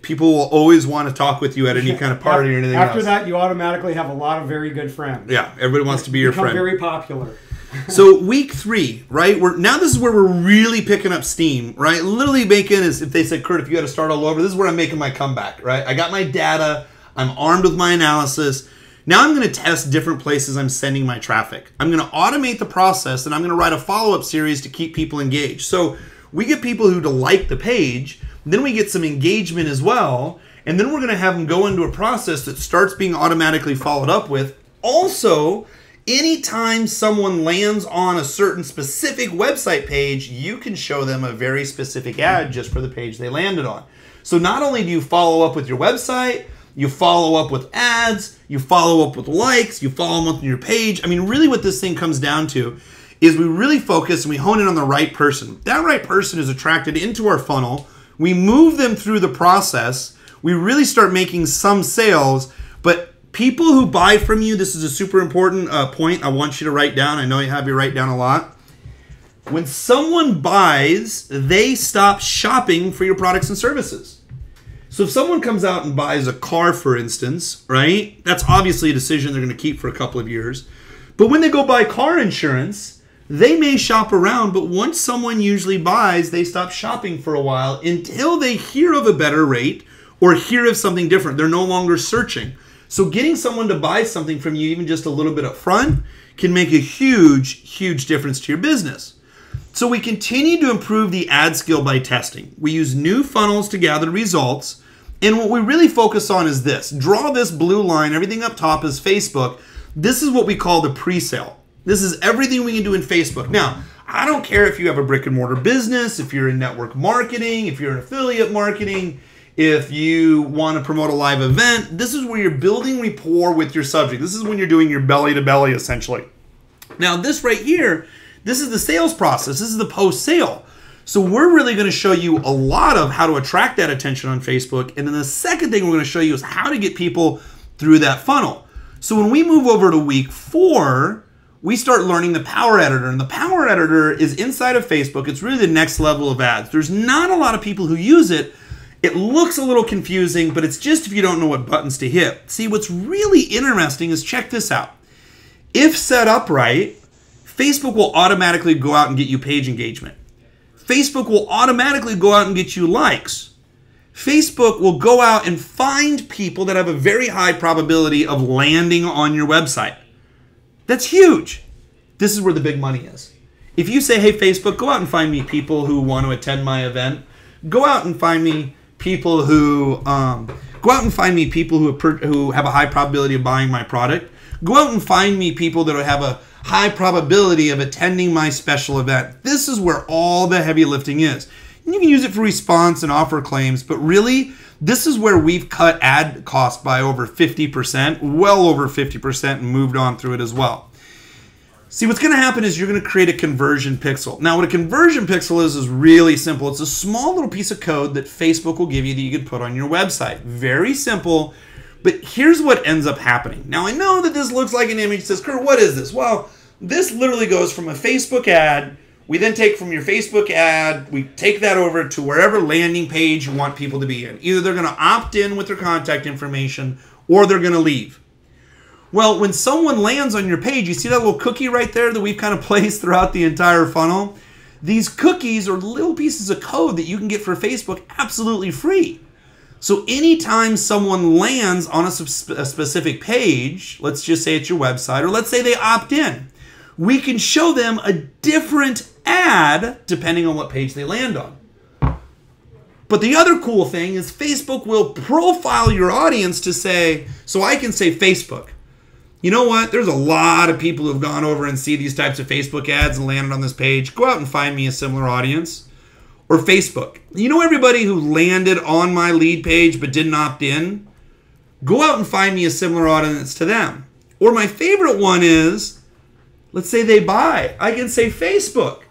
Speaker 2: people will always want to talk with you at any kind of party or anything else.
Speaker 1: After that, you automatically have a lot of very good friends.
Speaker 2: Yeah, everybody wants to be your friend.
Speaker 1: Become very popular.
Speaker 2: So week 3, right? Now this is where we're really picking up steam, right? Literally making, is if they said, Kurt, if you had to start all over, this is where I'm making my comeback, right? I got my data. I'm armed with my analysis. Now I'm going to test different places I'm sending my traffic. I'm going to automate the process, and I'm going to write a follow-up series to keep people engaged. So we get people who like the page, then we get some engagement as well, and then we're going to have them go into a process that starts being automatically followed up with. Also, anytime someone lands on a certain specific website page, you can show them a very specific ad just for the page they landed on. So not only do you follow up with your website, you follow up with ads, you follow up with likes, you follow up with your page. I mean, really what this thing comes down to is we really focus and we hone in on the right person. That right person is attracted into our funnel. We move them through the process. We really start making some sales, but people who buy from you, this is a super important point I want you to write down. I know you have you write down a lot. When someone buys, they stop shopping for your products and services. So if someone comes out and buys a car, for instance, right, that's obviously a decision they're going to keep for a couple of years. But when they go buy car insurance, they may shop around, but once someone usually buys, they stop shopping for a while until they hear of a better rate or hear of something different. They're no longer searching. So getting someone to buy something from you, even just a little bit up front, can make a huge, huge difference to your business. So we continue to improve the ad skill by testing. We use new funnels to gather results. And what we really focus on is this. Draw this blue line. Everything up top is Facebook. This is what we call the pre-sale. This is everything we can do in Facebook. Now, I don't care if you have a brick and mortar business, if you're in network marketing, if you're in affiliate marketing, if you want to promote a live event. This is where you're building rapport with your subject. This is when you're doing your belly to belly, essentially. Now, this right here, this is the sales process. This is the post-sale. So we're really going to show you a lot of how to attract that attention on Facebook. And then the second thing we're going to show you is how to get people through that funnel. So when we move over to week 4, we start learning the Power Editor. And the Power Editor is inside of Facebook. It's really the next level of ads. There's not a lot of people who use it. It looks a little confusing, but it's just if you don't know what buttons to hit. See, what's really interesting is check this out. If set up right, Facebook will automatically go out and get you page engagement. Facebook will automatically go out and get you likes. Facebook will go out and find people that have a very high probability of landing on your website. That's huge. This is where the big money is. If you say, hey, Facebook, go out and find me people who want to attend my event. Go out and find me people who who have a high probability of buying my product. Go out and find me people that have a high probability of attending my special event. This is where all the heavy lifting is. And you can use it for response and offer claims, but really, this is where we've cut ad costs by over 50%, well over 50%, and moved on through it as well. See, what's going to happen is you're going to create a conversion pixel. Now, what a conversion pixel is really simple. It's a small little piece of code that Facebook will give you that you can put on your website. Very simple, but here's what ends up happening. Now, I know that this looks like an image that says, Kurt, what is this? Well, this literally goes from a Facebook ad. We then take from your Facebook ad, we take that over to wherever landing page you want people to be in. Either they're going to opt in with their contact information or they're going to leave. Well, when someone lands on your page, you see that little cookie right there that we've kind of placed throughout the entire funnel? These cookies are little pieces of code that you can get for Facebook absolutely free. So anytime someone lands on a specific page, let's just say it's your website, or let's say they opt in, we can show them a different ad depending on what page they land on. But the other cool thing is Facebook will profile your audience to say, so I can say Facebook, you know what? There's a lot of people who have gone over and see these types of Facebook ads and landed on this page. Go out and find me a similar audience. Or Facebook. You know everybody who landed on my lead page but didn't opt in? Go out and find me a similar audience to them. Or my favorite one is, let's say they buy. I can say Facebook.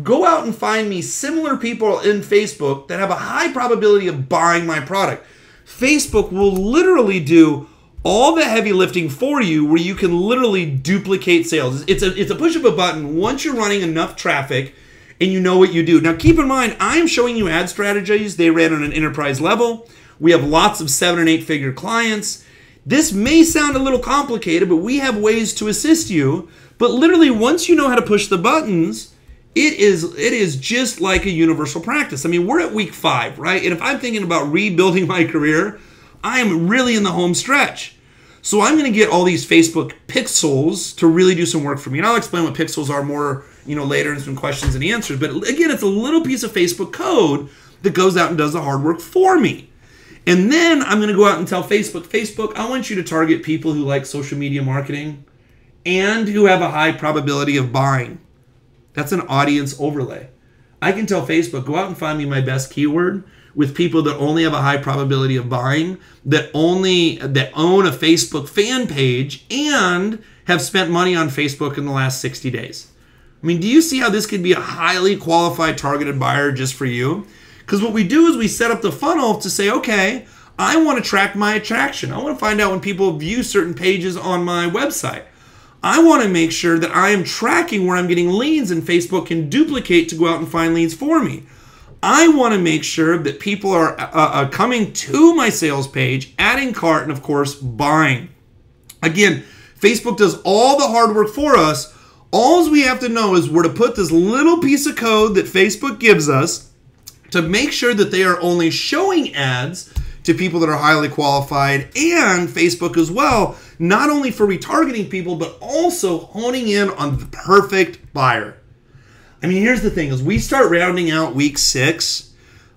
Speaker 2: Go out and find me similar people in Facebook that have a high probability of buying my product. Facebook will literally do all the heavy lifting for you where you can literally duplicate sales. It's a push of a button once you're running enough traffic and you know what you do. Now keep in mind, I am showing you ad strategies. They ran on an enterprise level. We have lots of 7- and 8-figure clients. This may sound a little complicated, but we have ways to assist you. But literally, once you know how to push the buttons, it is just like a universal practice. I mean, we're at week 5, right? And if I'm thinking about rebuilding my career, I am really in the home stretch. So I'm going to get all these Facebook pixels to really do some work for me. And I'll explain what pixels are more, later in some questions and answers. But again, it's a little piece of Facebook code that goes out and does the hard work for me. And then I'm going to go out and tell Facebook, I want you to target people who like social media marketing and who have a high probability of buying. That's an audience overlay. I can tell Facebook, go out and find me my best keyword with people that only have a high probability of buying, that own a Facebook fan page and have spent money on Facebook in the last 60 days. I mean, do you see how this could be a highly qualified targeted buyer just for you? Because what we do is we set up the funnel to say, okay, I want to track my attraction. I want to find out when people view certain pages on my website. I want to make sure that I am tracking where I'm getting leads and Facebook can duplicate to go out and find leads for me. I want to make sure that people are coming to my sales page, adding cart, and of course, buying. Again, Facebook does all the hard work for us. All we have to know is where to put this little piece of code that Facebook gives us to make sure that they are only showing ads to people that are highly qualified, and Facebook as well, not only for retargeting people, but also honing in on the perfect buyer. I mean, here's the thing, as we start rounding out week 6,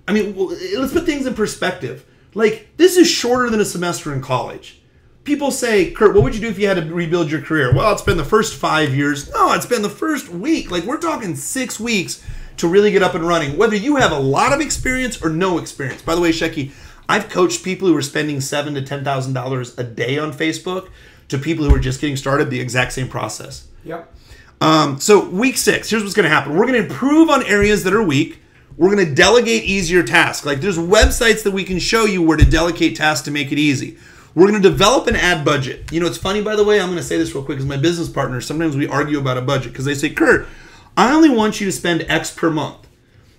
Speaker 2: I mean, let's put things in perspective. Like, this is shorter than a semester in college. People say, Kurt, what would you do if you had to rebuild your career? Well, it's been the first 5 years. No, it's been the first week. Like, we're talking 6 weeks to really get up and running, whether you have a lot of experience or no experience. By the way, Shecky, I've coached people who are spending $7,000 to $10,000 a day on Facebook to people who are just getting started, the exact same process.
Speaker 1: Yep.
Speaker 2: So week 6, here's what's going to happen. We're going to improve on areas that are weak. We're going to delegate easier tasks. Like there's websites that we can show you where to delegate tasks to make it easy. We're going to develop an ad budget. You know, it's funny, by the way, I'm going to say this real quick, because my business partners, sometimes we argue about a budget, because they say, Kurt, I only want you to spend X per month.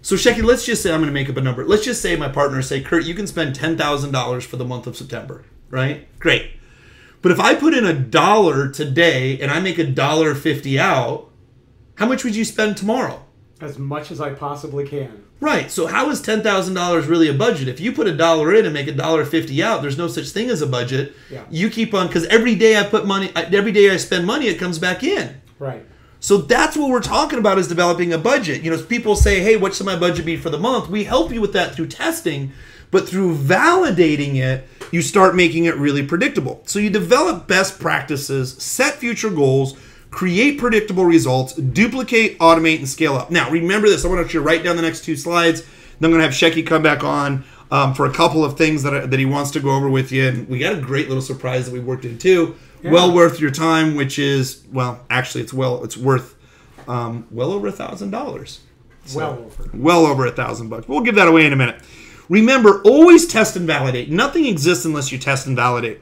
Speaker 2: So Shecky, let's just say, I'm going to make up a number. Let's just say my partners say, Kurt, you can spend $10,000 for the month of September, right? Great. But if I put in $1 today and I make $1.50 out, how much would you spend tomorrow?
Speaker 1: As much as I possibly can.
Speaker 2: Right. So how is $10,000 really a budget? If you put $1 in and make $1.50 out, there's no such thing as a budget.
Speaker 1: Yeah.
Speaker 2: You keep on, because every day I put money, every day I spend money, it comes back in.
Speaker 1: Right.
Speaker 2: So that's what we're talking about, is developing a budget. You know, people say, hey, what should my budget be for the month? We help you with that through testing, but through validating it, you start making it really predictable. So you develop best practices, set future goals, create predictable results, duplicate, automate, and scale up. Now, remember this. I want you to write down the next 2 slides. Then I'm going to have Shecky come back on for a couple of things that he wants to go over with you. And we got a great little surprise that we worked in too. Yeah. Well worth your time, which is, well, actually, it's worth well over $1,000. So, well over $1,000. We'll give that away in a minute. Remember, always test and validate. Nothing exists unless you test and validate.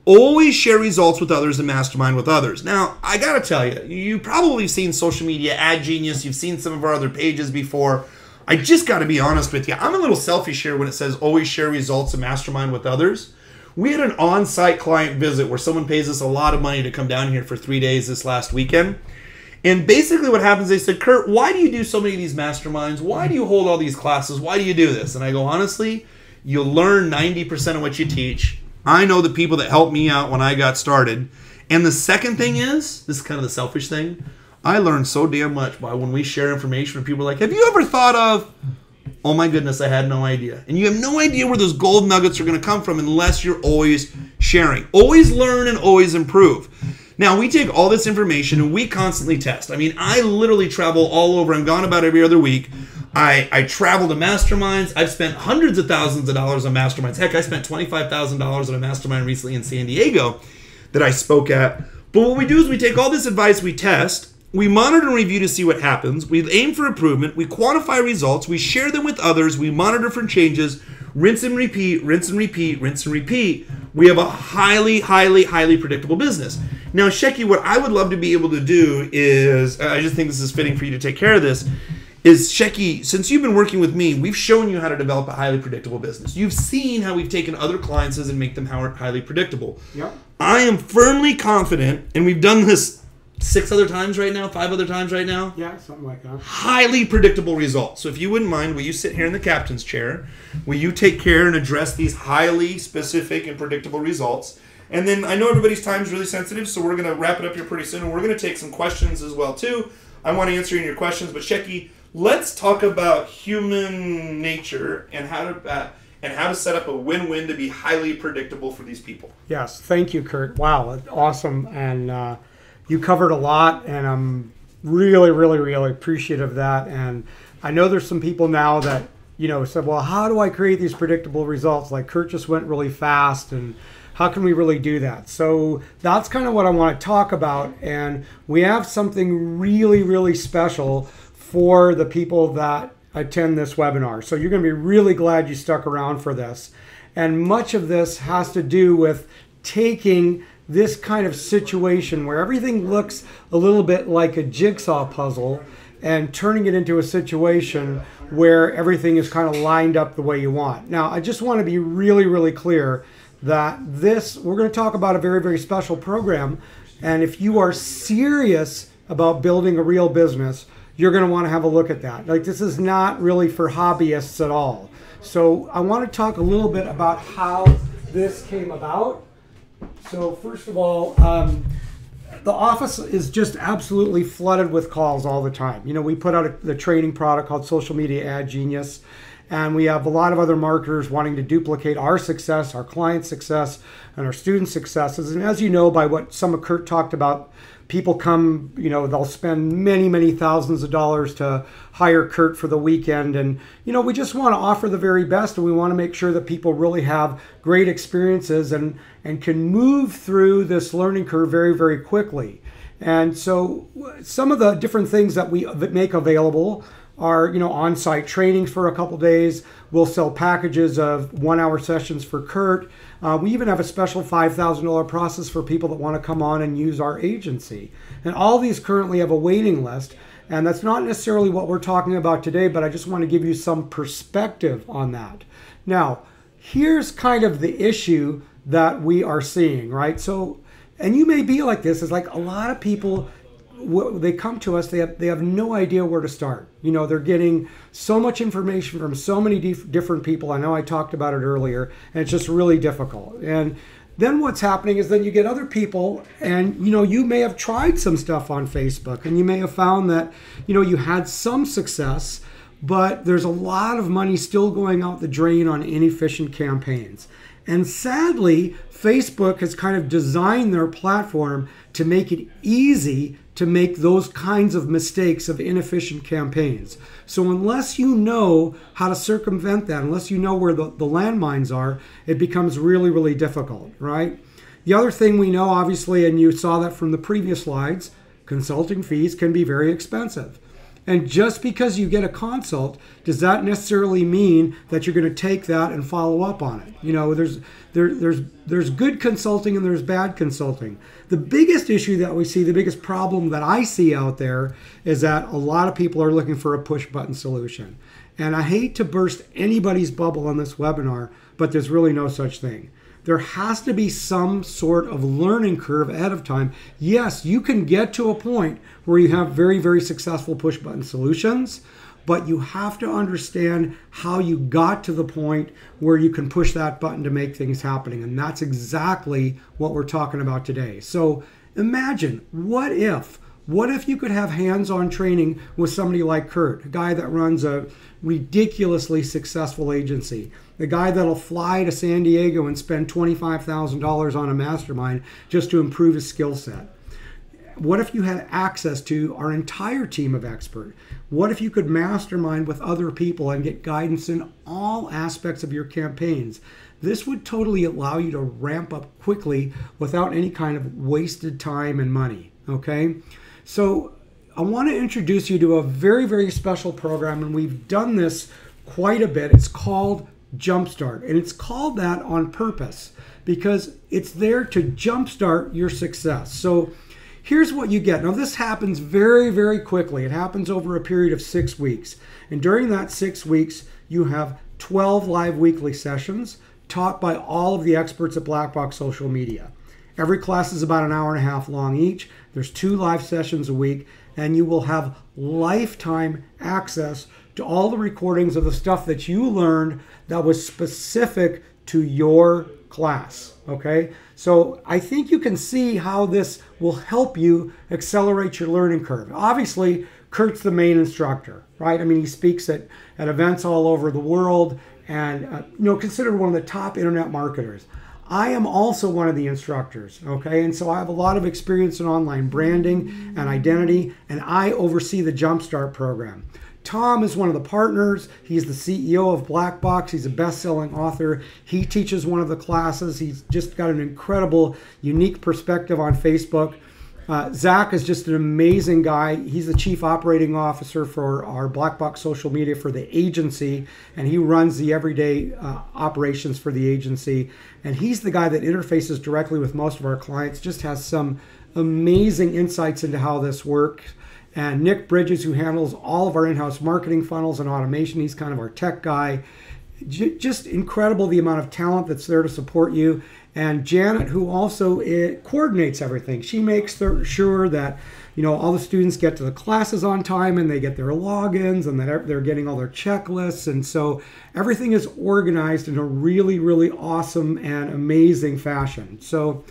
Speaker 2: Always share results with others and mastermind with others. Now, I got to tell you, you've probably seen social media, Ad Genius. You've seen some of our other pages before. I just got to be honest with you. I'm a little selfish here when it says always share results and mastermind with others. We had an on-site client visit where someone pays us a lot of money to come down here for 3 days this last weekend. And basically what happens, they said, Kurt, why do you do so many of these masterminds? Why do you hold all these classes? Why do you do this? And I go, honestly, you'll learn 90% of what you teach. I know the people that helped me out when I got started. And the second thing is, this is kind of the selfish thing, I learned so damn much by when we share information and people are like, have you ever thought of, oh my goodness, I had no idea. And you have no idea where those gold nuggets are going to come from unless you're always sharing. Always learn and always improve. Now, we take all this information and we constantly test. I mean, I literally travel all over. I'm gone about every other week. I travel to masterminds. I've spent hundreds of thousands of dollars on masterminds. Heck, I spent $25,000 on a mastermind recently in San Diego that I spoke at. But what we do is we take all this advice, we test, we monitor and review to see what happens, we aim for improvement, we quantify results, we share them with others, we monitor for changes, rinse and repeat, rinse and repeat, rinse and repeat. We have a highly, highly, highly predictable business. Now, Shecky, what I would love to be able to do is, I just think this is fitting for you to take care of this, is Shecky, since you've been working with me, we've shown you how to develop a highly predictable business. You've seen how we've taken other clients and make them highly predictable. Yep. I am firmly confident, and we've done this 6 other times right now, 5 other times right now.
Speaker 1: Yeah, something like that.
Speaker 2: Highly predictable results. So if you wouldn't mind, will you sit here in the captain's chair? Will you take care and address these highly specific and predictable results? And then I know everybody's time is really sensitive, so we're going to wrap it up here pretty soon, and we're going to take some questions as well, too. I want to answer your questions, but Shecky, let's talk about human nature and how to set up a win-win to be highly predictable for these people.
Speaker 1: Yes, thank you, Kurt. Wow, awesome, and you covered a lot, and I'm really, really, really appreciative of that. And I know there's some people now that said, well, how do I create these predictable results? Like Kurt just went really fast, and how can we really do that? So that's kind of what I want to talk about, and we have something really, really special for the people that attend this webinar. So you're going to be really glad you stuck around for this. And much of this has to do with taking this kind of situation where everything looks a little bit like a jigsaw puzzle and turning it into a situation where everything is kind of lined up the way you want. Now, I just want to be really, really clear that we're going to talk about a very, very special program. And if you are serious about building a real business, you're going to want to have a look at that. Like, this is not really for hobbyists at all. So I want to talk a little bit about how this came about. So first of all, the office is just absolutely flooded with calls all the time. We put out the training product called Social Media Ad Genius, and we have a lot of other marketers wanting to duplicate our success, our client success, and our student successes. And as you know, by what some of Kurt talked about, people come, they'll spend many, many thousands of dollars to hire Kurt for the weekend. And, we just want to offer the very best, and we want to make sure that people really have great experiences and can move through this learning curve very, very quickly. And so some of the different things that we make available our on-site training for a couple days. We'll sell packages of 1-hour sessions for Kurt. We even have a special $5,000 process for people that want to come on and use our agency. And all these currently have a waiting list. And that's not necessarily what we're talking about today, but I just want to give you some perspective on that. Now, here's kind of the issue that we are seeing, right? So, and you may be like this, is like a lot of people, they come to us, they have no idea where to start. They're getting so much information from so many different people. I know I talked about it earlier, and it's just really difficult. And then what's happening is then you get other people, and you may have tried some stuff on Facebook, and you may have found that you had some success, but there's a lot of money still going out the drain on inefficient campaigns. And sadly, Facebook has kind of designed their platform to make it easy to make those kinds of mistakes of inefficient campaigns. So unless you know how to circumvent that, unless you know where the landmines are, it becomes really, really difficult, right? The other thing we know, obviously, and you saw that from the previous slides, consulting fees can be very expensive. And just because you get a consult, does that necessarily mean that you're going to take that and follow up on it? There's good consulting and there's bad consulting. The biggest issue that we see, the biggest problem that I see out there is that a lot of people are looking for a push button solution. And I hate to burst anybody's bubble on this webinar, but there's really no such thing. There has to be some sort of learning curve ahead of time. Yes, you can get to a point where you have very, very successful push button solutions, but you have to understand how you got to the point where you can push that button to make things happening. And that's exactly what we're talking about today. So imagine, what if you could have hands-on training with somebody like Kurt, a guy that runs a ridiculously successful agency, the guy that'll fly to San Diego and spend $25,000 on a mastermind just to improve his skill set. What if you had access to our entire team of experts? What if you could mastermind with other people and get guidance in all aspects of your campaigns? This would totally allow you to ramp up quickly without any kind of wasted time and money, okay? So I want to introduce you to a very, very special program, and we've done this quite a bit. It's called JumpStart, and it's called that on purpose because it's there to jumpstart your success. So here's what you get. Now, this happens very, very quickly. It happens over a period of 6 weeks. And during that 6 weeks, you have 12 live weekly sessions taught by all of the experts at Black Box Social Media. Every class is about an hour and a half long each. There's 2 live sessions a week, and you will have lifetime access to all the recordings of the stuff that you learned that was specific to your class, okay? So I think you can see how this will help you accelerate your learning curve. Obviously, Kurt's the main instructor, right? I mean, he speaks at events all over the world and, considered one of the top internet marketers. I am also one of the instructors, okay? And so I have a lot of experience in online branding and identity, and I oversee the JumpStart program. Tom is one of the partners. He's the CEO of Black Box. He's a best-selling author. He teaches one of the classes. He's just got an incredible, unique perspective on Facebook. Zach is just an amazing guy. He's the chief operating officer for our Black Box Social Media for the agency, and he runs the everyday operations for the agency. And he's the guy that interfaces directly with most of our clients, just has some amazing insights into how this works. And Nick Bridges, who handles all of our in-house marketing funnels and automation, he's kind of our tech guy. Just incredible the amount of talent that's there to support you. And Janet, who also coordinates everything. She makes sure that all the students get to the classes on time and they get their logins and that they're getting all their checklists. And so everything is organized in a really, really awesome and amazing fashion. So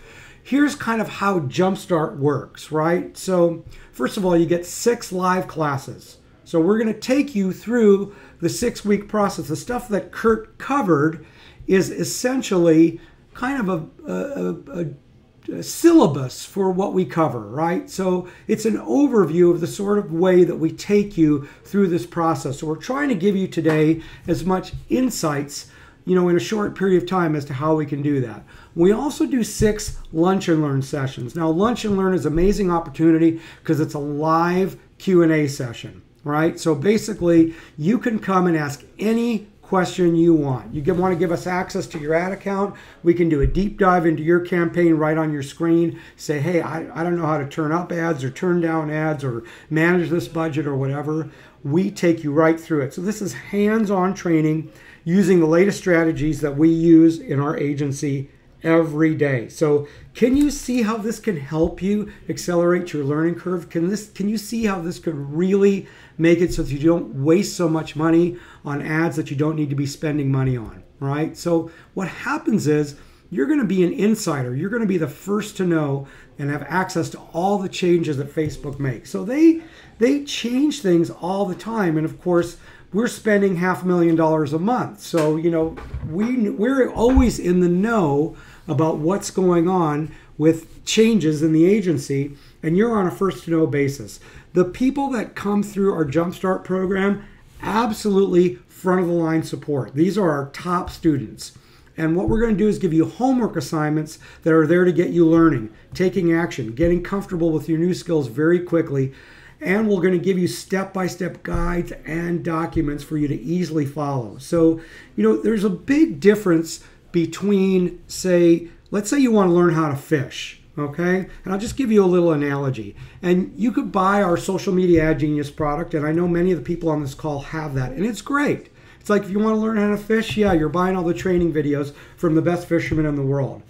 Speaker 1: here's kind of how JumpStart works, right? So first of all, you get 6 live classes. So we're going to take you through the 6-week process. The stuff that Kurt covered is essentially kind of a syllabus for what we cover, right? So it's an overview of the sort of way that we take you through this process. So we're trying to give you today as much insights, in a short period of time as to how we can do that. We also do 6 lunch and learn sessions. Now, lunch and learn is an amazing opportunity because it's a live Q&A session. right? So basically, you can come and ask any question you want. You want to give us access to your ad account, we can do a deep dive into your campaign right on your screen. Say, hey, I don't know how to turn up ads or turn down ads or manage this budget or whatever. We take you right through it. So this is hands-on training using the latest strategies that we use in our agency every day. So can you see how this can help you accelerate your learning curve? Can you see how this could really make it so that you don't waste so much money on ads that you don't need to be spending money on, right? So what happens is you're going to be an insider. You're going to be the first to know and have access to all the changes that Facebook makes. So they change things all the time. And of course, we're spending $500,000 a month. So, you know, we're always in the know about what's going on with changes in the agency, and you're on a first to know basis. The people that come through our JumpStart program, absolutely front of the line support. These are our top students. And what we're going to do is give you homework assignments that are there to get you learning, taking action, getting comfortable with your new skills very quickly. And we're going to give you step-by-step guides and documents for you to easily follow. So, you know, there's a big difference between, say, let's say you want to learn how to fish, okay? And I'll just give you a little analogy. And you could buy our Social Media Ad Genius product, and I know many of the people on this call have that, and it's great. It's like if you want to learn how to fish, yeah, you're buying all the training videos from the best fishermen in the world.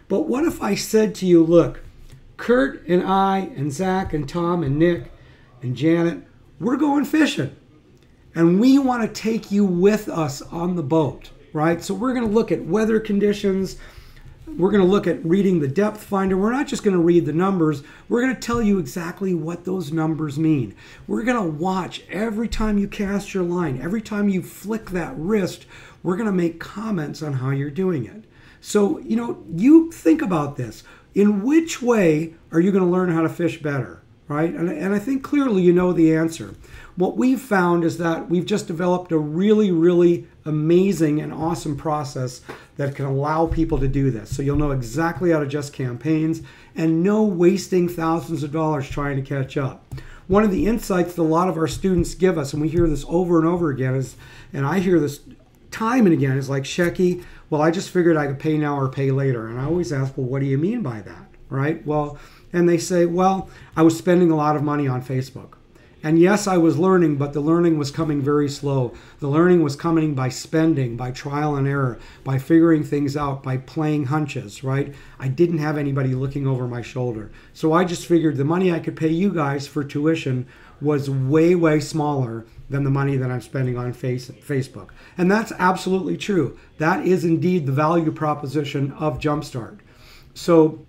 Speaker 1: But what if I said to you, look, Kurt and I and Zach and Tom and Nick and Janet, we're going fishing. And we want to take you with us on the boat, right? So we're going to look at weather conditions. We're going to look at reading the depth finder. We're not just going to read the numbers. We're going to tell you exactly what those numbers mean. We're going to watch every time you cast your line, every time you flick that wrist, we're going to make comments on how you're doing it. So, you know, you think about this. In which way are you going to learn how to fish better? Right? And I think clearly you know the answer. What we've found is that we've just developed a really, really amazing and awesome process that can allow people to do this. So you'll know exactly how to adjust campaigns and no wasting thousands of dollars trying to catch up. One of the insights that a lot of our students give us, and we hear this over and over again, is, and I hear this time and again, is like, Shecky, well, I just figured I could pay now or pay later. And I always ask, well, what do you mean by that? Right? Well, and they say, well, I was spending a lot of money on Facebook. And yes, I was learning, but the learning was coming very slow. The learning was coming by spending, by trial and error, by figuring things out, by playing hunches, right? I didn't have anybody looking over my shoulder. So I just figured the money I could pay you guys for tuition was way, way smaller than the money that I'm spending on Facebook. And that's absolutely true. That is indeed the value proposition of JumpStart. So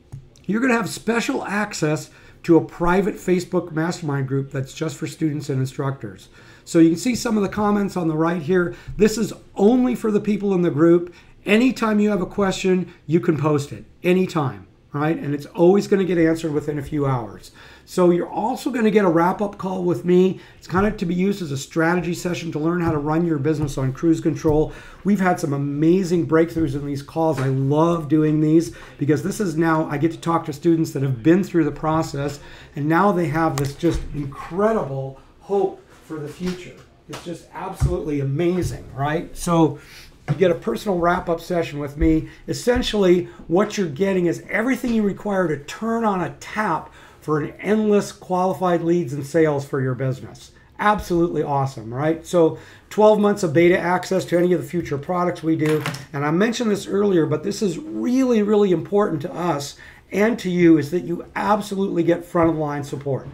Speaker 1: you're going to have special access to a private Facebook mastermind group that's just for students and instructors. So you can see some of the comments on the right here. This is only for the people in the group. Anytime you have a question, you can post it. Anytime, right? And it's always going to get answered within a few hours. So you're also going to get a wrap-up call with me. It's kind of to be used as a strategy session to learn how to run your business on cruise control. We've had some amazing breakthroughs in these calls. I love doing these because this is now, I get to talk to students that have been through the process, and now they have this just incredible hope for the future. It's just absolutely amazing, right? So you get a personal wrap-up session with me. Essentially, what you're getting is everything you require to turn on a tap for an endless qualified leads and sales for your business. Absolutely awesome, right? So 12 months of beta access to any of the future products we do. And I mentioned this earlier, but this is really, really important to us and to you, is that you absolutely get front of the line support.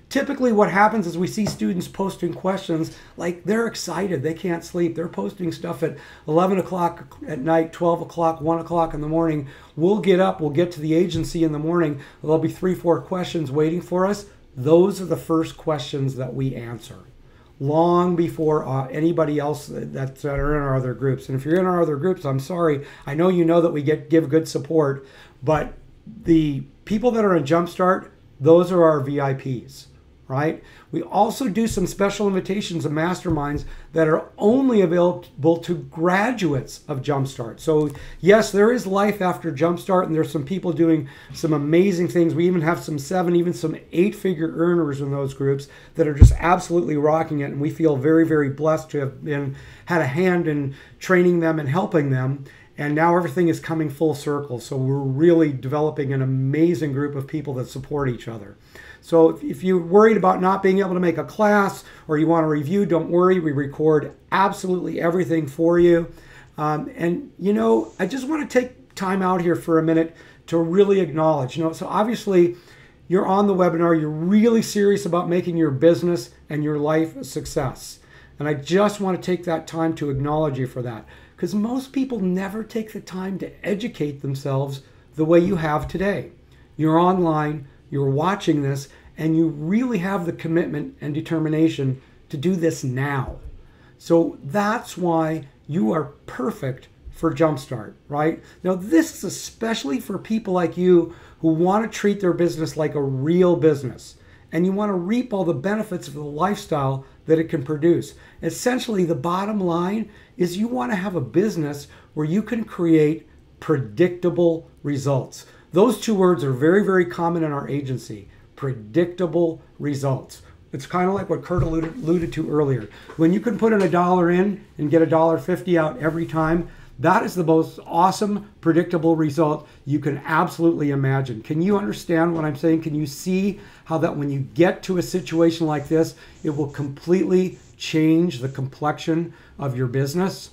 Speaker 1: Typically what happens is we see students posting questions like they're excited, they can't sleep. They're posting stuff at 11 o'clock at night, 12 o'clock, 1 o'clock in the morning. We'll get up, we'll get to the agency in the morning. There'll be 3-4 questions waiting for us. Those are the first questions that we answer long before anybody else that are in our other groups. And if you're in our other groups, I'm sorry. I know you know that we give good support, but the people that are in JumpStart, those are our VIPs. right? We also do some special invitations and masterminds that are only available to graduates of JumpStart. So yes, there is life after JumpStart, and there's some people doing some amazing things. We even have some 7, even some 8-figure earners in those groups that are just absolutely rocking it. And we feel very, very blessed to have had a hand in training them and helping them. And now everything is coming full circle. So we're really developing an amazing group of people that support each other. So if you're worried about not being able to make a class or you want to review, don't worry. We record absolutely everything for you. And, you know, I just want to take time out here for a minute to really acknowledge, you know, so obviously you're on the webinar, you're really serious about making your business and your life a success. And I just want to take that time to acknowledge you for that, because most people never take the time to educate themselves the way you have today. You're online, you're watching this, and you really have the commitment and determination to do this now. So that's why you are perfect for JumpStart, right? Now, this is especially for people like you who want to treat their business like a real business, and you want to reap all the benefits of the lifestyle that it can produce. Essentially, the bottom line is you want to have a business where you can create predictable results. Those two words are very, very common in our agency, predictable results. It's kind of like what Kurt alluded to earlier. When you can put in $1 in and get $1.50 out every time, that is the most awesome, predictable result you can absolutely imagine. Can you understand what I'm saying? Can you see how that when you get to a situation like this, it will completely change the complexion of your business?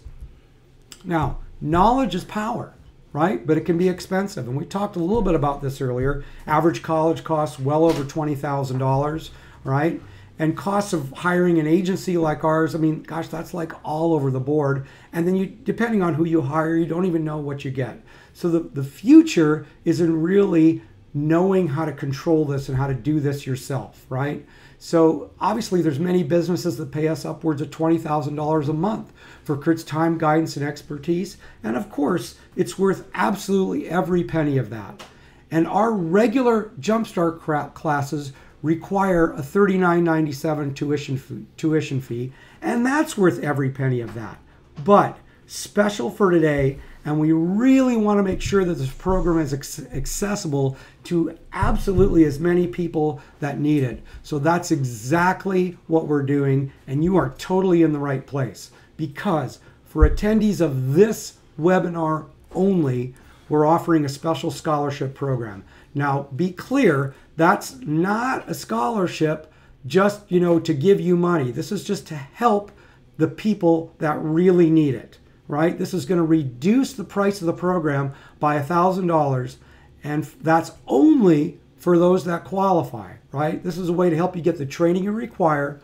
Speaker 1: Now, knowledge is power, right? But it can be expensive. And we talked a little bit about this earlier. Average college costs well over $20,000, right? And costs of hiring an agency like ours, I mean, gosh, that's like all over the board. And then you, depending on who you hire, you don't even know what you get. So the future is in really knowing how to control this and how to do this yourself, right? So obviously there's many businesses that pay us upwards of $20,000 a month for Kurt's time, guidance, and expertise. And of course, it's worth absolutely every penny of that. And our regular JumpStart classes require a $39.97 tuition fee, and that's worth every penny of that. But special for today, and we really want to make sure that this program is accessible to absolutely as many people that need it. So that's exactly what we're doing, and you are totally in the right place, because for attendees of this webinar only, we're offering a special scholarship program. Now, be clear, that's not a scholarship just, to give you money. This is just to help the people that really need it, right? This is going to reduce the price of the program by $1,000, and that's only for those that qualify, right? This is a way to help you get the training you require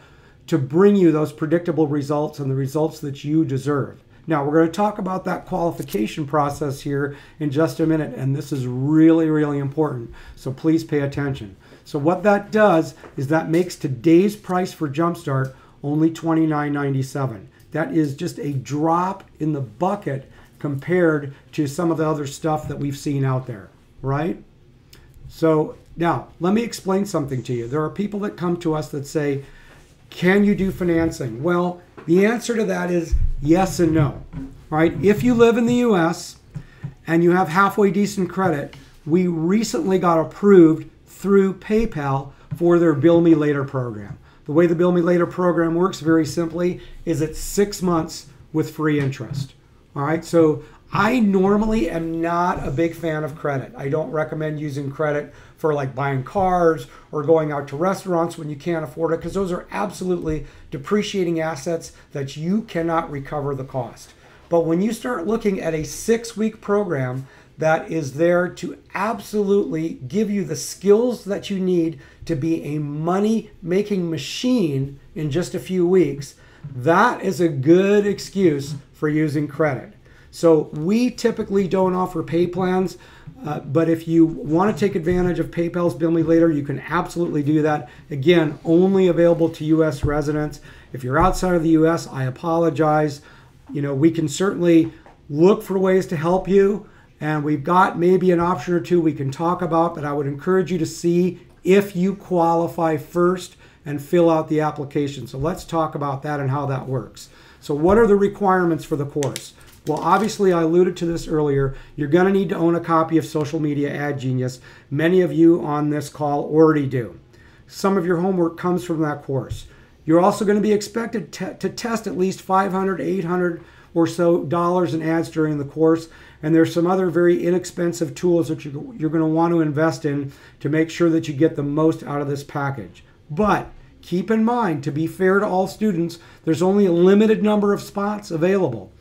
Speaker 1: to bring you those predictable results and the results that you deserve. Now, we're going to talk about that qualification process here in just a minute, and this is really, really important, so please pay attention. So what that does is that makes today's price for JumpStart only $29.97. That is just a drop in the bucket compared to some of the other stuff that we've seen out there, right? So now, let me explain something to you. There are people that come to us that say, can you do financing? Well, the answer to that is yes and no, right? If you live in the US and you have halfway decent credit, we recently got approved through PayPal for their Bill Me Later program. The way the Bill Me Later program works very simply is it's 6 months with free interest. All right, so I normally am not a big fan of credit. I don't recommend using credit for like buying cars or going out to restaurants when you can't afford it, because those are absolutely depreciating assets that you cannot recover the cost. But when you start looking at a 6-week program that is there to absolutely give you the skills that you need to be a money-making machine in just a few weeks, that is a good excuse for using credit. So we typically don't offer pay plans, but if you want to take advantage of PayPal's Bill Me Later, you can absolutely do that. Again, only available to U.S. residents. If you're outside of the U.S., I apologize. We can certainly look for ways to help you, and we've got maybe an option or two we can talk about, but I would encourage you to see if you qualify first and fill out the application. So let's talk about that and how that works. So what are the requirements for the course? Well, obviously, I alluded to this earlier. You're going to need to own a copy of Social Media Ad Genius. Many of you on this call already do. Some of your homework comes from that course. You're also going to be expected to test at least $500, $800 or so in ads during the course. And there's some other very inexpensive tools that you're going to want to invest in to make sure that you get the most out of this package. But keep in mind, to be fair to all students, there's only a limited number of spots available.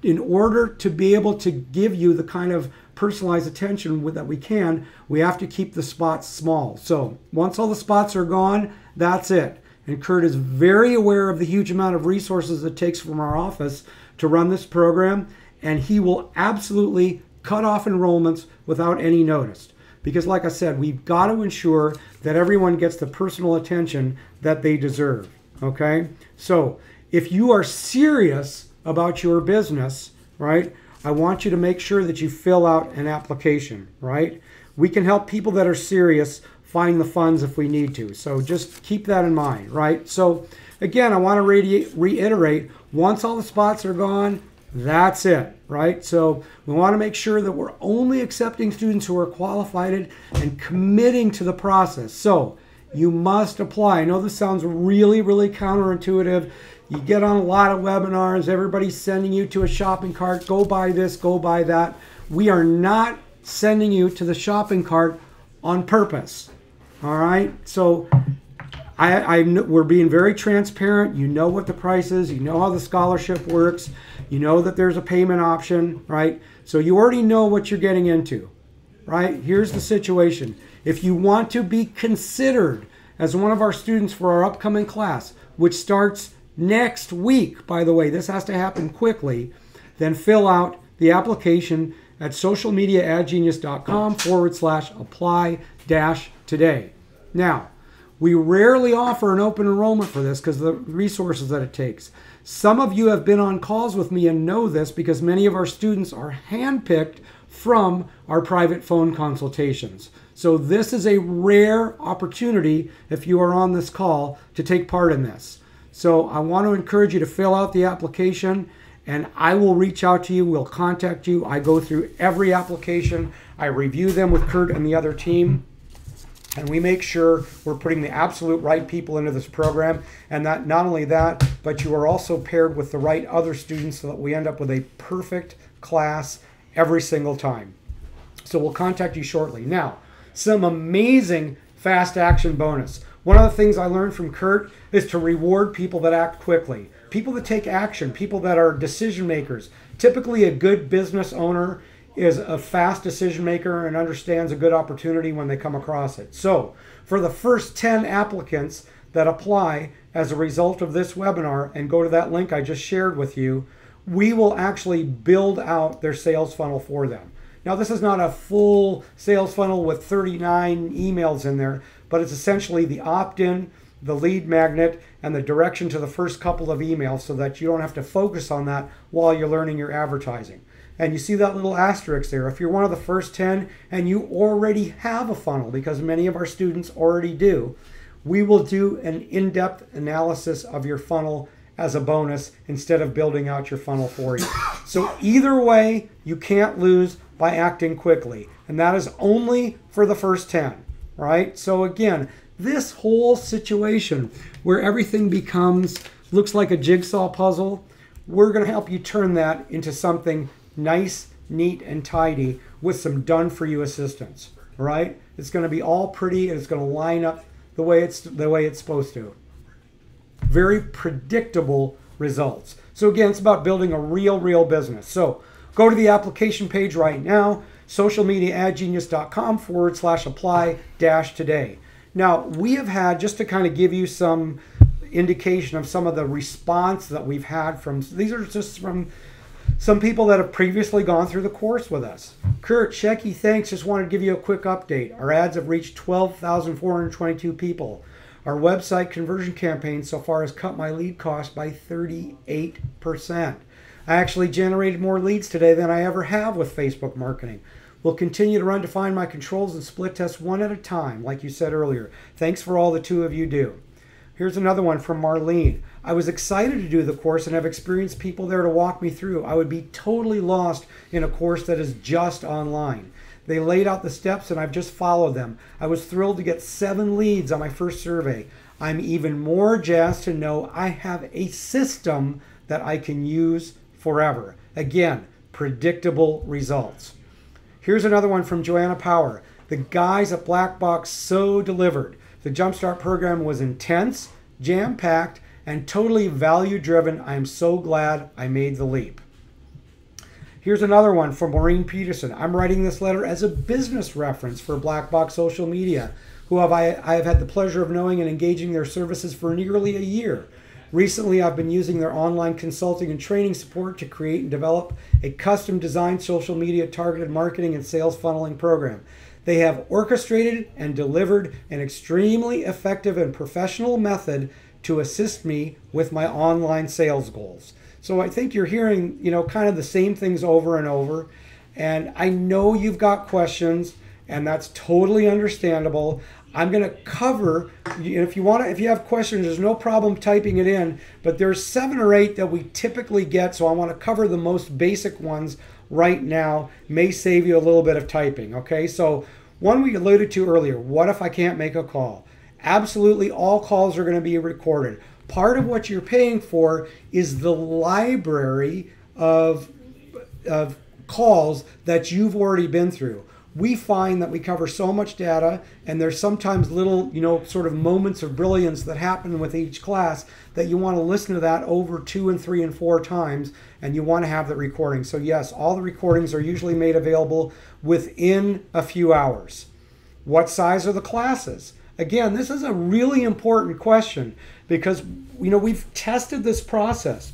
Speaker 1: In order to be able to give you the kind of personalized attention that we can, we have to keep the spots small. So once all the spots are gone, that's it. And Kurt is very aware of the huge amount of resources it takes from our office to run this program, and he will absolutely cut off enrollments without any notice. Because like I said, we've got to ensure that everyone gets the personal attention that they deserve, okay? So if you are serious about your business, right, I want you to make sure that you fill out an application, right? We can help people that are serious find the funds if we need to. So just keep that in mind, right? So again, I want to reiterate, once all the spots are gone, that's it, right? So we want to make sure that we're only accepting students who are qualified and committing to the process. So you must apply. I know this sounds really, really counterintuitive. You get on a lot of webinars, everybody's sending you to a shopping cart, go buy this, go buy that. We are not sending you to the shopping cart on purpose, all right? So we're being very transparent. You know what the price is, you know how the scholarship works, you know that there's a payment option, right? So you already know what you're getting into, right? Here's the situation. If you want to be considered as one of our students for our upcoming class, which starts next week, by the way, this has to happen quickly, then fill out the application at socialmediaadgenius.com/apply-today. Now, we rarely offer an open enrollment for this because of the resources that it takes. Some of you have been on calls with me and know this because many of our students are handpicked from our private phone consultations. So this is a rare opportunity if you are on this call to take part in this. So I want to encourage you to fill out the application, and I will reach out to you. We'll contact you. I go through every application. I review them with Kurt and the other team, and we make sure we're putting the absolute right people into this program. And that not only that, but you are also paired with the right other students so that we end up with a perfect class every single time. So we'll contact you shortly. Now, some amazing fast action bonus. One of the things I learned from Kurt is to reward people that act quickly, people that take action, people that are decision makers. Typically, a good business owner is a fast decision maker and understands a good opportunity when they come across it. So for the first 10 applicants that apply as a result of this webinar and go to that link I just shared with you, we will actually build out their sales funnel for them. Now, this is not a full sales funnel with 39 emails in there, but it's essentially the opt-in, the lead magnet, and the direction to the first couple of emails so that you don't have to focus on that while you're learning your advertising. And you see that little asterisk there. If you're one of the first 10 and you already have a funnel, because many of our students already do, we will do an in-depth analysis of your funnel as a bonus instead of building out your funnel for you. So either way, you can't lose by acting quickly. And that is only for the first 10, right? So again, this whole situation where everything looks like a jigsaw puzzle, we're going to help you turn that into something nice, neat, and tidy with some done-for-you assistance, right? It's going to be all pretty and it's going to line up the way it's supposed to. Very predictable results. So again, it's about building a real business. So go to the application page right now, socialmediaadgenius.com/apply-today. Now, we have had, just to kind of give you some indication of some of the response that we've had these are just from some people that have previously gone through the course with us. Kurt, Shecky, thanks. Just wanted to give you a quick update. Our ads have reached 12,422 people. Our website conversion campaign so far has cut my lead cost by 38%. I actually generated more leads today than I ever have with Facebook marketing. We'll continue to run Define My Controls and split test one at a time, like you said earlier. Thanks for all the two of you do. Here's another one from Marlene. I was excited to do the course and have experienced people there to walk me through. I would be totally lost in a course that is just online. They laid out the steps and I've just followed them. I was thrilled to get 7 leads on my first survey. I'm even more jazzed to know I have a system that I can use forever. Again, predictable results. Here's another one from Joanna Power. The guys at Black Box so delivered. The JumpStart program was intense, jam-packed, and totally value-driven. I am so glad I made the leap. Here's another one from Maureen Peterson. I'm writing this letter as a business reference for Black Box Social Media, who I have had the pleasure of knowing and engaging their services for nearly a year. Recently, I've been using their online consulting and training support to create and develop a custom-designed social media targeted marketing and sales funneling program. They have orchestrated and delivered an extremely effective and professional method to assist me with my online sales goals. So I think you're hearing, kind of the same things over and over. And I know you've got questions, and that's totally understandable. I'm going to cover, if you have questions, there's no problem typing it in, but there's 7 or 8 that we typically get. So I want to cover the most basic ones right now. May save you a little bit of typing. Okay, so one we alluded to earlier, what if I can't make a call? Absolutely, all calls are going to be recorded. Part of what you're paying for is the library of calls that you've already been through. We find that we cover so much data, and there's sometimes little, sort of moments of brilliance that happen with each class that you want to listen to that over 2 and 3 and 4 times, and you want to have the recording. So yes, all the recordings are usually made available within a few hours. What size are the classes? Again, this is a really important question because, we've tested this process.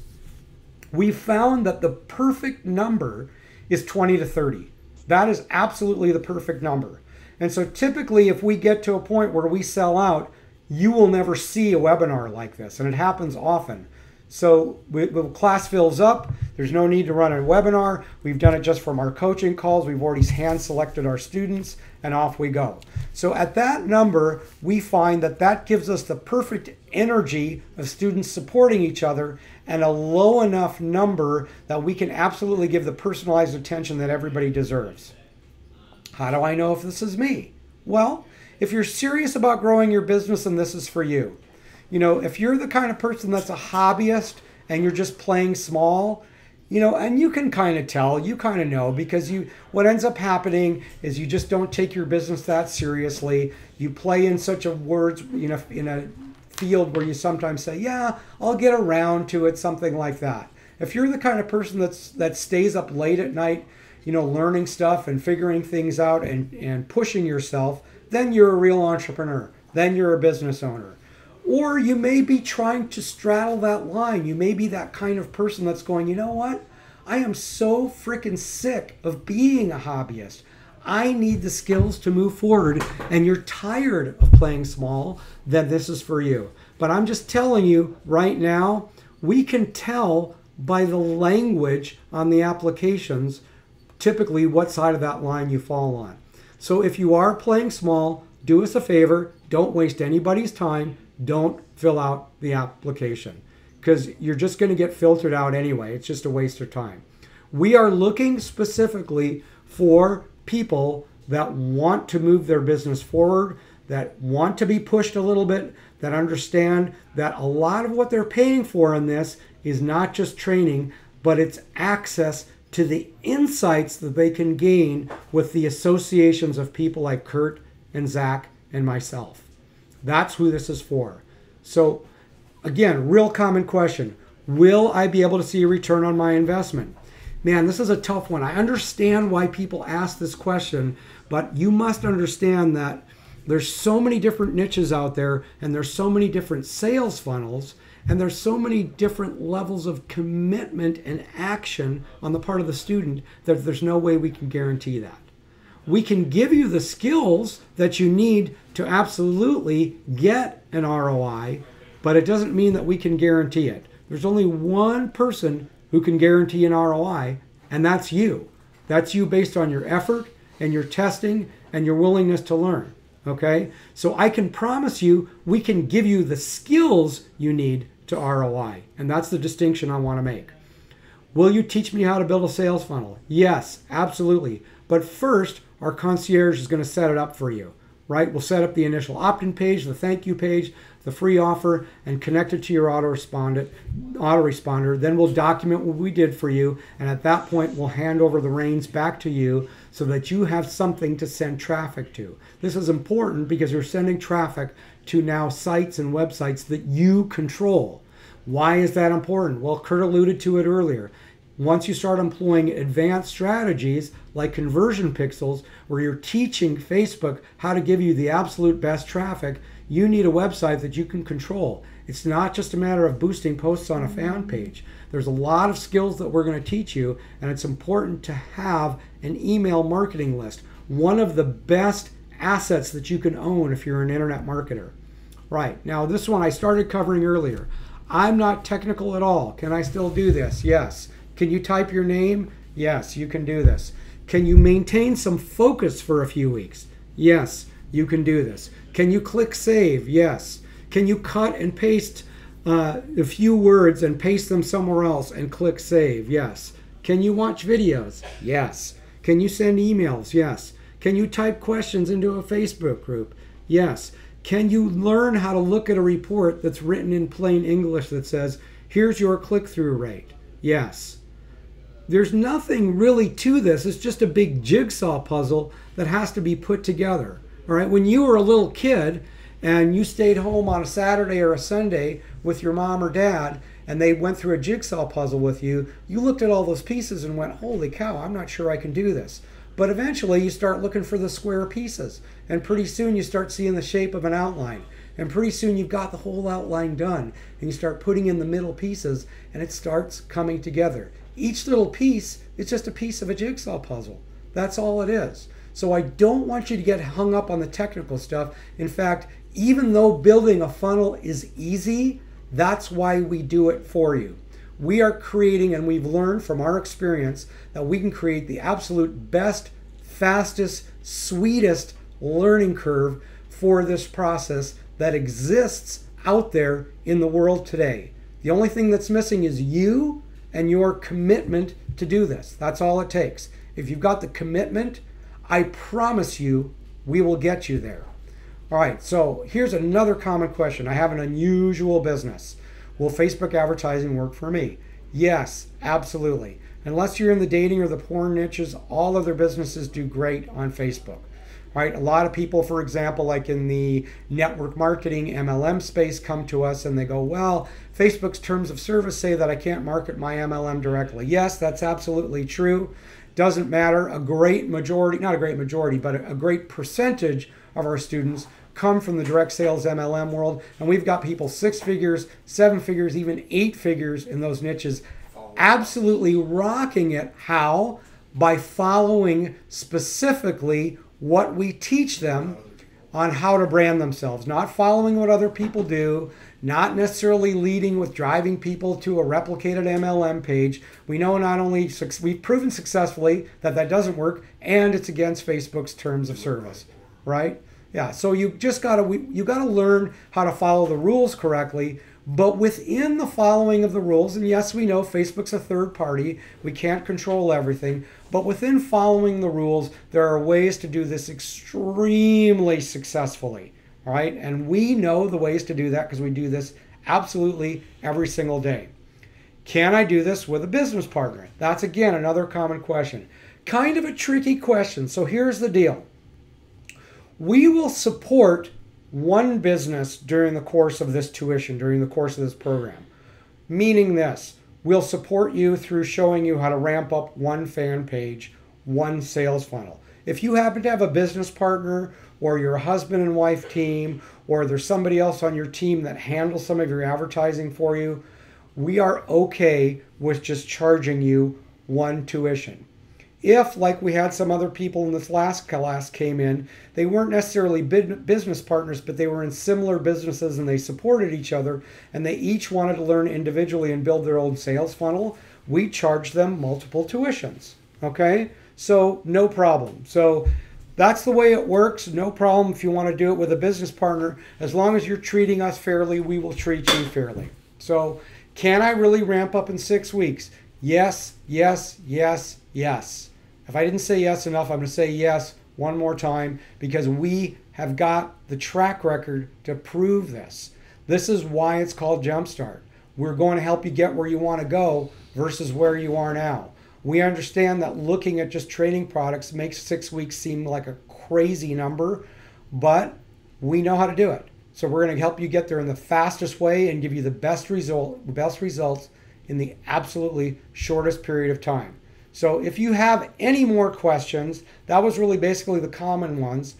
Speaker 1: We found that the perfect number is 20 to 30. That is absolutely the perfect number. And so typically if we get to a point where we sell out, you will never see a webinar like this, and it happens often. So the class fills up, there's no need to run a webinar. We've done it just from our coaching calls. We've already hand selected our students, and off we go. So at that number, we find that gives us the perfect energy of students supporting each other and a low enough number that we can absolutely give the personalized attention that everybody deserves. How do I know if this is me? Well, if you're serious about growing your business, and this is for you. If you're the kind of person that's a hobbyist and you're just playing small, and you can kind of tell, you kind of know, because what ends up happening is you just don't take your business that seriously. You play in such a words, in a field where you sometimes say, yeah, I'll get around to it, something like that. If you're the kind of person that stays up late at night, learning stuff and figuring things out and pushing yourself, then you're a real entrepreneur. Then you're a business owner. Or you may be trying to straddle that line. You may be that kind of person that's going, you know what? I am so freaking sick of being a hobbyist. I need the skills to move forward, and you're tired of playing small, then this is for you. But I'm just telling you right now, we can tell by the language on the applications typically what side of that line you fall on. So if you are playing small, do us a favor, don't waste anybody's time. Don't fill out the application because you're just going to get filtered out anyway. It's just a waste of time. We are looking specifically for people that want to move their business forward, that want to be pushed a little bit, that understand that a lot of what they're paying for in this is not just training, but it's access to the insights that they can gain with the associations of people like Kurt and Zach and myself. That's who this is for. So again, real common question. Will I be able to see a return on my investment? Man, this is a tough one. I understand why people ask this question, but you must understand that there's so many different niches out there, and there's so many different sales funnels, and there's so many different levels of commitment and action on the part of the student that there's no way we can guarantee that. We can give you the skills that you need to absolutely get an ROI, but it doesn't mean that we can guarantee it. There's only one person who can guarantee an ROI, and that's you. That's you based on your effort and your testing and your willingness to learn. Okay? So I can promise you, we can give you the skills you need to ROI. And that's the distinction I want to make. Will you teach me how to build a sales funnel? Yes, absolutely. But first, our concierge is going to set it up for you, right? We'll set up the initial opt-in page, the thank you page, the free offer, and connect it to your autoresponder. Then we'll document what we did for you. And at that point, we'll hand over the reins back to you so that you have something to send traffic to. This is important because you're sending traffic to now sites and websites that you control. Why is that important? Well, Kurt alluded to it earlier. Once you start employing advanced strategies like conversion pixels, where you're teaching Facebook how to give you the absolute best traffic, you need a website that you can control. It's not just a matter of boosting posts on a fan page. There's a lot of skills that we're going to teach you, and it's important to have an email marketing list. One of the best assets that you can own if you're an internet marketer. Right, now this one I started covering earlier. I'm not technical at all. Can I still do this? Yes. Can you type your name? Yes, you can do this. Can you maintain some focus for a few weeks? Yes, you can do this. Can you click save? Yes. Can you cut and paste a few words and paste them somewhere else and click save? Yes. Can you watch videos? Yes. Can you send emails? Yes. Can you type questions into a Facebook group? Yes. Can you learn how to look at a report that's written in plain English that says, here's your click-through rate? Yes. There's nothing really to this. It's just a big jigsaw puzzle that has to be put together. All right. When you were a little kid and you stayed home on a Saturday or a Sunday with your mom or dad and they went through a jigsaw puzzle with you, you looked at all those pieces and went, holy cow, I'm not sure I can do this. But eventually you start looking for the square pieces, and pretty soon you start seeing the shape of an outline, and pretty soon you've got the whole outline done, and you start putting in the middle pieces and it starts coming together. Each little piece is just a piece of a jigsaw puzzle. That's all it is. So I don't want you to get hung up on the technical stuff. In fact, even though building a funnel is easy, that's why we do it for you. We are creating, and we've learned from our experience, that we can create the absolute best, fastest, sweetest learning curve for this process that exists out there in the world today. The only thing that's missing is you and your commitment to do this. That's all it takes. If you've got the commitment, I promise you we will get you there. All right, so here's another common question. I have an unusual business. Will Facebook advertising work for me? Yes, absolutely. Unless you're in the dating or the porn niches, all other businesses do great on Facebook. Right? A lot of people, for example, like in the network marketing MLM space, come to us and they go, well, Facebook's terms of service say that I can't market my MLM directly. Yes, that's absolutely true. Doesn't matter. A great majority, not a great majority, but a great percentage of our students come from the direct sales MLM world, and we've got people 6 figures, 7 figures, even 8 figures in those niches, absolutely rocking it. How? By following specifically what we teach them on how to brand themselves, not following what other people do, not necessarily leading with driving people to a replicated MLM page. We know not only we've proven successfully that that doesn't work, and it's against Facebook's terms of service, right? Yeah, so you just gotta learn how to follow the rules correctly, but within the following of the rules, and yes, we know Facebook's a third party, we can't control everything, but within following the rules, there are ways to do this extremely successfully, all right? And we know the ways to do that because we do this absolutely every single day. Can I do this with a business partner? That's, again, another common question. Kind of a tricky question, so here's the deal. We will support one business during the course of this tuition, during the course of this program. Meaning this, we'll support you through showing you how to ramp up one fan page, one sales funnel. If you happen to have a business partner, or you're a husband and wife team, or there's somebody else on your team that handles some of your advertising for you, we are okay with just charging you one tuition. If, like we had some other people in this last class came in, they weren't necessarily business partners, but they were in similar businesses and they supported each other, and they each wanted to learn individually and build their own sales funnel, we charged them multiple tuitions, okay? So no problem. So that's the way it works. No problem if you want to do it with a business partner. As long as you're treating us fairly, we will treat you fairly. So can I really ramp up in 6 weeks? Yes, yes, yes, yes. If I didn't say yes enough, I'm going to say yes one more time, because we have got the track record to prove this. This is why it's called JumpStart. We're going to help you get where you want to go versus where you are now. We understand that looking at just training products makes 6 weeks seem like a crazy number, but we know how to do it. So we're going to help you get there in the fastest way and give you the best results in the absolutely shortest period of time. So if you have any more questions, that was really basically the common ones,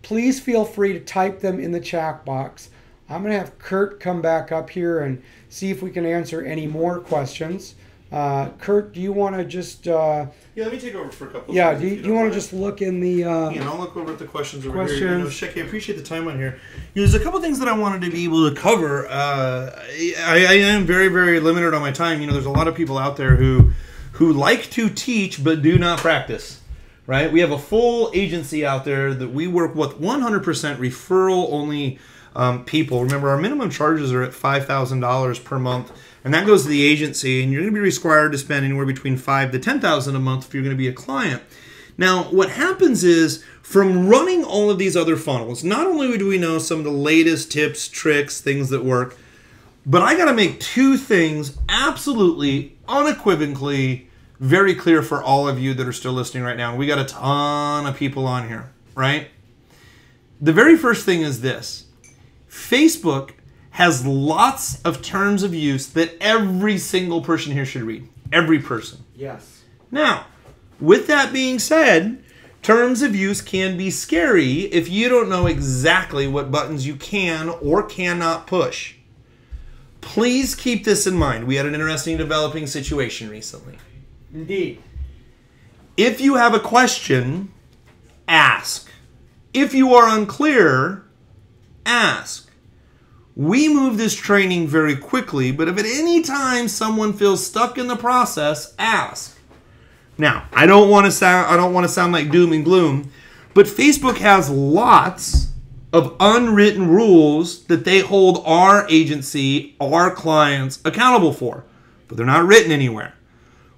Speaker 1: please feel free to type them in the chat box. I'm going to have Kurt come back up here and see if we can answer any more questions. Kurt, do you want to just...
Speaker 2: yeah, let me take over for a couple of
Speaker 1: seconds. Yeah, do you want to just look in the...
Speaker 2: yeah, I'll look over at the questions over here. You know, Shecky, I appreciate the time on here. You know, there's a couple things that I wanted to be able to cover. I am very, very limited on my time. You know, there's a lot of people out there who like to teach but do not practice, right? We have a full agency out there that we work with 100% referral-only people. Remember, our minimum charges are at $5,000 per month, and that goes to the agency, and you're going to be required to spend anywhere between $5,000 to $10,000 a month if you're going to be a client. Now, what happens is, from running all of these other funnels, not only do we know some of the latest tips, tricks, things that work, but I got to make two things absolutely, unequivocally very clear for all of you that are still listening right now. We got a ton of people on here, right? The very first thing is this. Facebook has lots of terms of use that every single person here should read. Every person.
Speaker 1: Yes.
Speaker 2: Now, with that being said, terms of use can be scary if you don't know exactly what buttons you can or cannot push. Please keep this in mind. We had an interesting developing situation recently.
Speaker 1: Indeed.
Speaker 2: If you have a question, ask. If you are unclear, ask. We move this training very quickly, but if at any time someone feels stuck in the process, ask. Now, I don't want to sound like doom and gloom, but Facebook has lots of unwritten rules that they hold our agency, our clients accountable for, but they're not written anywhere.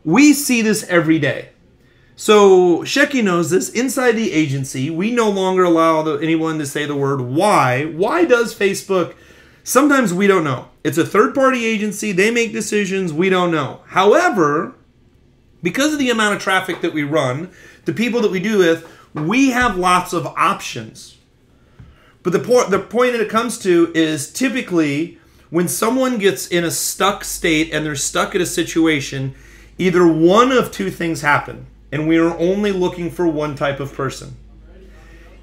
Speaker 2: We see this every day. So Shecky knows this. Inside the agency, we no longer allow anyone to say the word why. Why does Facebook? Sometimes we don't know. It's a third-party agency. They make decisions. We don't know. However, because of the amount of traffic that we run, the people that we do with, we have lots of options. But the point that it comes to is typically when someone gets in a stuck state and they're stuck at a situation, either one of two things happen, and we are only looking for one type of person.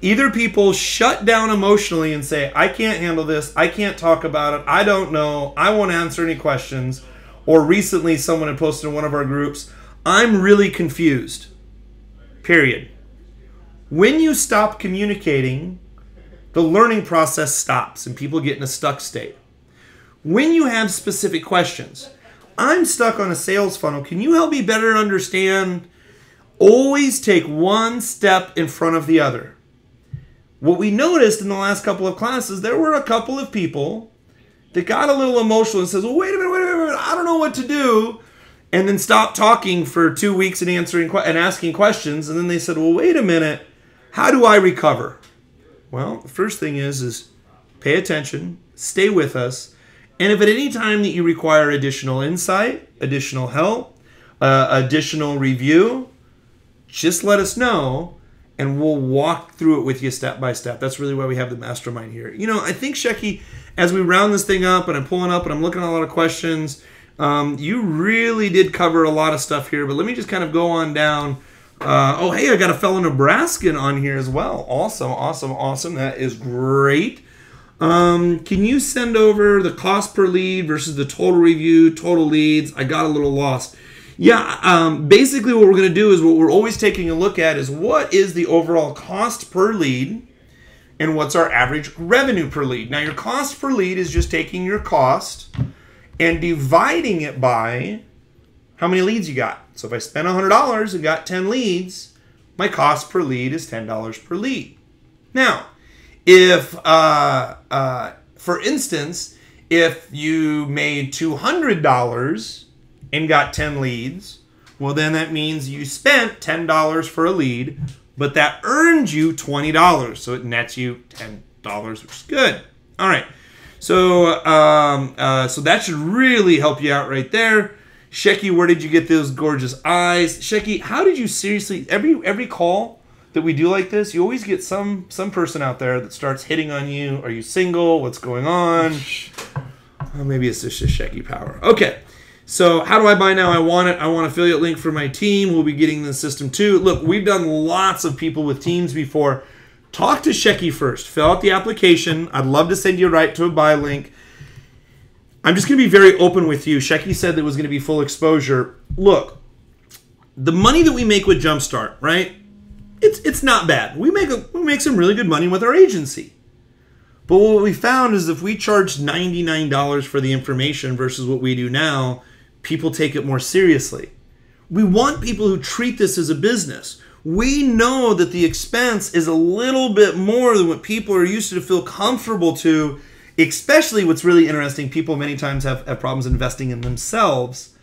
Speaker 2: Either people shut down emotionally and say, I can't handle this, I can't talk about it, I don't know, I won't answer any questions. Or recently someone had posted in one of our groups, I'm really confused. Period. When you stop communicating, the learning process stops and people get in a stuck state. When you have specific questions, I'm stuck on a sales funnel, can you help me better understand? Always take one step in front of the other. What we noticed in the last couple of classes, there were a couple of people that got a little emotional and says, well, wait a minute, I don't know what to do. And then stopped talking for 2 weeks and asking questions. And then they said, well, wait a minute, how do I recover? Well, the first thing is pay attention, stay with us. And if at any time that you require additional insight, additional help, additional review, just let us know. And we'll walk through it with you step by step. That's really why we have the mastermind here. You know, I think, Shecky, as we round this thing up and I'm pulling up and I'm looking at a lot of questions, you really did cover a lot of stuff here. But let me just kind of go on down. Oh, hey, I got a fellow Nebraskan on here as well. Awesome, awesome, awesome. That is great. Can you send over the cost per lead versus the total review, total leads? I got a little lost. Yeah, basically what we're going to do is what we're always taking a look at is what is the overall cost per lead and what's our average revenue per lead. Now, your cost per lead is just taking your cost and dividing it by how many leads you got. So if I spent $100 and got 10 leads, my cost per lead is $10 per lead. Now, if, for instance, if you made $200 and got 10 leads, well, then that means you spent $10 for a lead, but that earned you $20. So it nets you $10, which is good. All right. So, so that should really help you out right there. Shecky, where did you get those gorgeous eyes? Shecky, how did you seriously, every call that we do like this, you always get some person out there that starts hitting on you. Are you single? What's going on? Oh, maybe it's just a Shecky power. Okay. So how do I buy now? I want it. I want affiliate link for my team. We'll be getting the system too. Look, we've done lots of people with teams before. Talk to Shecky first. Fill out the application. I'd love to send you right to a buy link. I'm just going to be very open with you. Shecky said that it was going to be full exposure. Look, the money that we make with JumpStart, right? It's not bad. We make some really good money with our agency. But what we found is if we charged $99 for the information versus what we do now, people take it more seriously. We want people who treat this as a business. We know that the expense is a little bit more than what people are used to feel comfortable to. Especially what's really interesting, people many times have problems investing in themselves.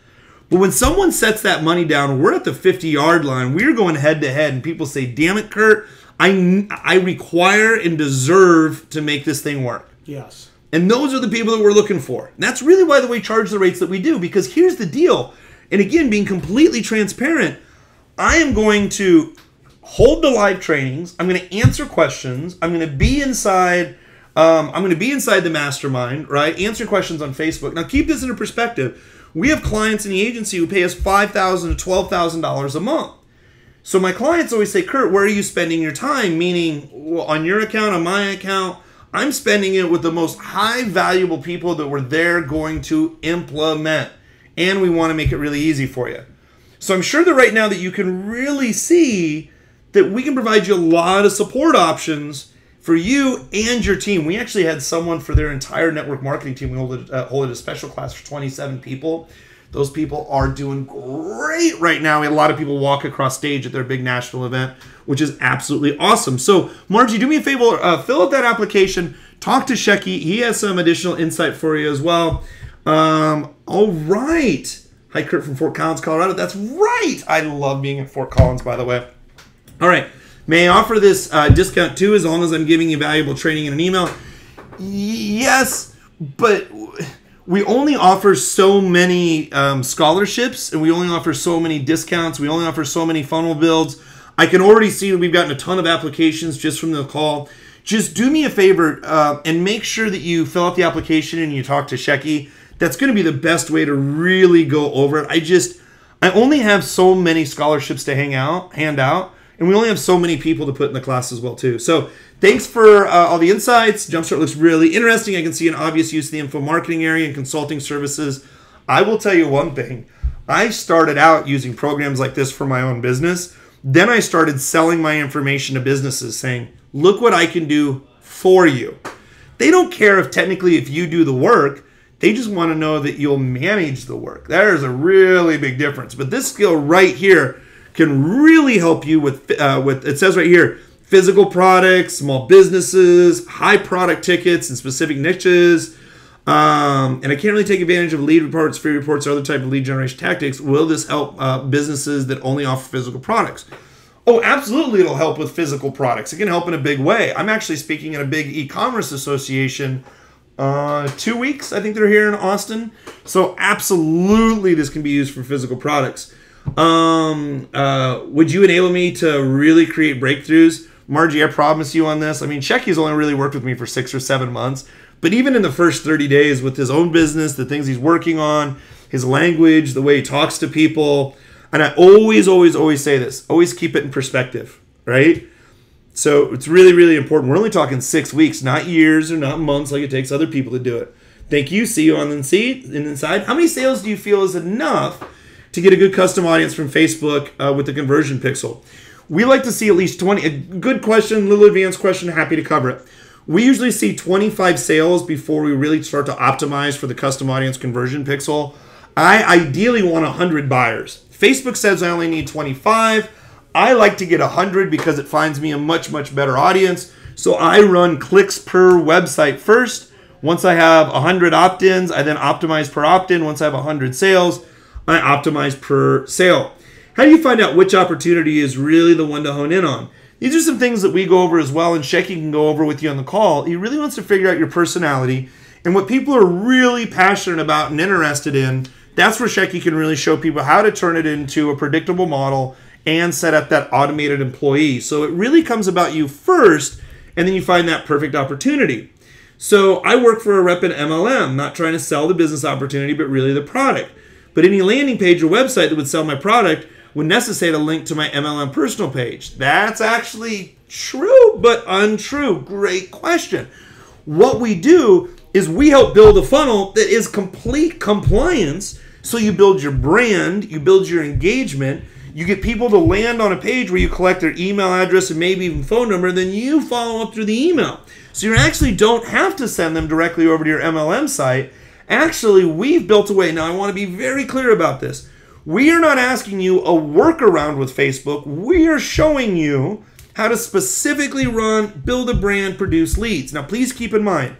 Speaker 2: But when someone sets that money down, we're at the 50-yard line. We're going head-to-head, and people say, damn it, Kurt, I require and deserve to make this thing work.
Speaker 1: Yes.
Speaker 2: And those are the people that we're looking for. And that's really why we charge the rates that we do, because here's the deal. And again, being completely transparent, I am going to hold the live trainings. I'm going to answer questions. I'm going to be inside... the mastermind, right? Answer questions on Facebook. Now, keep this into perspective. We have clients in the agency who pay us $5,000 to $12,000 a month. So my clients always say, Kurt, where are you spending your time? Meaning, well, on your account, on my account, I'm spending it with the most high valuable people that we're there going to implement. And we want to make it really easy for you. So I'm sure that right now that you can really see that we can provide you a lot of support options for you and your team. We actually had someone for their entire network marketing team. We hold a special class for 27 people. Those people are doing great right now. We had a lot of people walk across stage at their big national event, which is absolutely awesome. So, Margie, do me a favor, fill out that application. Talk to Shecky. He has some additional insight for you as well. All right. Hi, Kurt from Fort Collins, Colorado. That's right. I love being in Fort Collins, by the way. All right. May I offer this discount too, as long as I'm giving you valuable training in an email? Yes, but we only offer so many scholarships, and we only offer so many discounts. We only offer so many funnel builds. I can already see that we've gotten a ton of applications just from the call. Just do me a favor and make sure that you fill out the application and you talk to Shecky. That's going to be the best way to really go over it. I only have so many scholarships to hand out. And we only have so many people to put in the class as well, too. So thanks for all the insights. JumpStart looks really interesting. I can see an obvious use of the info marketing area and consulting services. I will tell you one thing. I started out using programs like this for my own business. Then I started selling my information to businesses saying, look what I can do for you. They don't care if you do the work. They just want to know that you'll manage the work. There's a really big difference. But this skill right here can really help you with it says right here, physical products, small businesses, high product tickets in specific niches. And I can't really take advantage of lead reports, free reports, or other type of lead generation tactics. Will this help businesses that only offer physical products? Oh, absolutely, it'll help with physical products. It can help in a big way. I'm actually speaking at a big e-commerce association 2 weeks. I think they're here in Austin. So absolutely, this can be used for physical products. Would you enable me to really create breakthroughs? Margie, I promise you on this. I mean, Shecky's only really worked with me for 6 or 7 months, but even in the first 30 days with his own business, the things he's working on, his language, the way he talks to people, and I always say this, always keep it in perspective, right? So it's really, really important. We're only talking 6 weeks, not years or not months like it takes other people to do it. Thank you. See you on the inside. How many sales do you feel is enough to get a good custom audience from Facebook with the conversion pixel? We like to see at least 20. A good question, little advanced question, happy to cover it. We usually see 25 sales before we really start to optimize for the custom audience conversion pixel. I ideally want 100 buyers. Facebook says I only need 25. I like to get 100 because it finds me a much, much better audience. So I run clicks per website first. Once I have 100 opt-ins, I then optimize per opt-in. Once I have 100 sales, I optimize per sale. How do you find out which opportunity is really the one to hone in on? These are some things that we go over as well, and Shecky can go over with you on the call. He really wants to figure out your personality and what people are really passionate about and interested in. That's where Shecky can really show people how to turn it into a predictable model and set up that automated employee. So it really comes about you first, and then you find that perfect opportunity. So I work for a rep in MLM, not trying to sell the business opportunity, but really the product. But any landing page or website that would sell my product would necessitate a link to my MLM personal page. That's actually true, but untrue. Great question. What we do is we help build a funnel that is complete compliance. So you build your brand, you build your engagement, you get people to land on a page where you collect their email address and maybe even phone number, and then you follow up through the email. So you actually don't have to send them directly over to your MLM site. Actually, we've built a way. Now, I want to be very clear about this. We are not asking you a workaround with Facebook. We are showing you how to specifically run, build a brand, produce leads. Now, please keep in mind,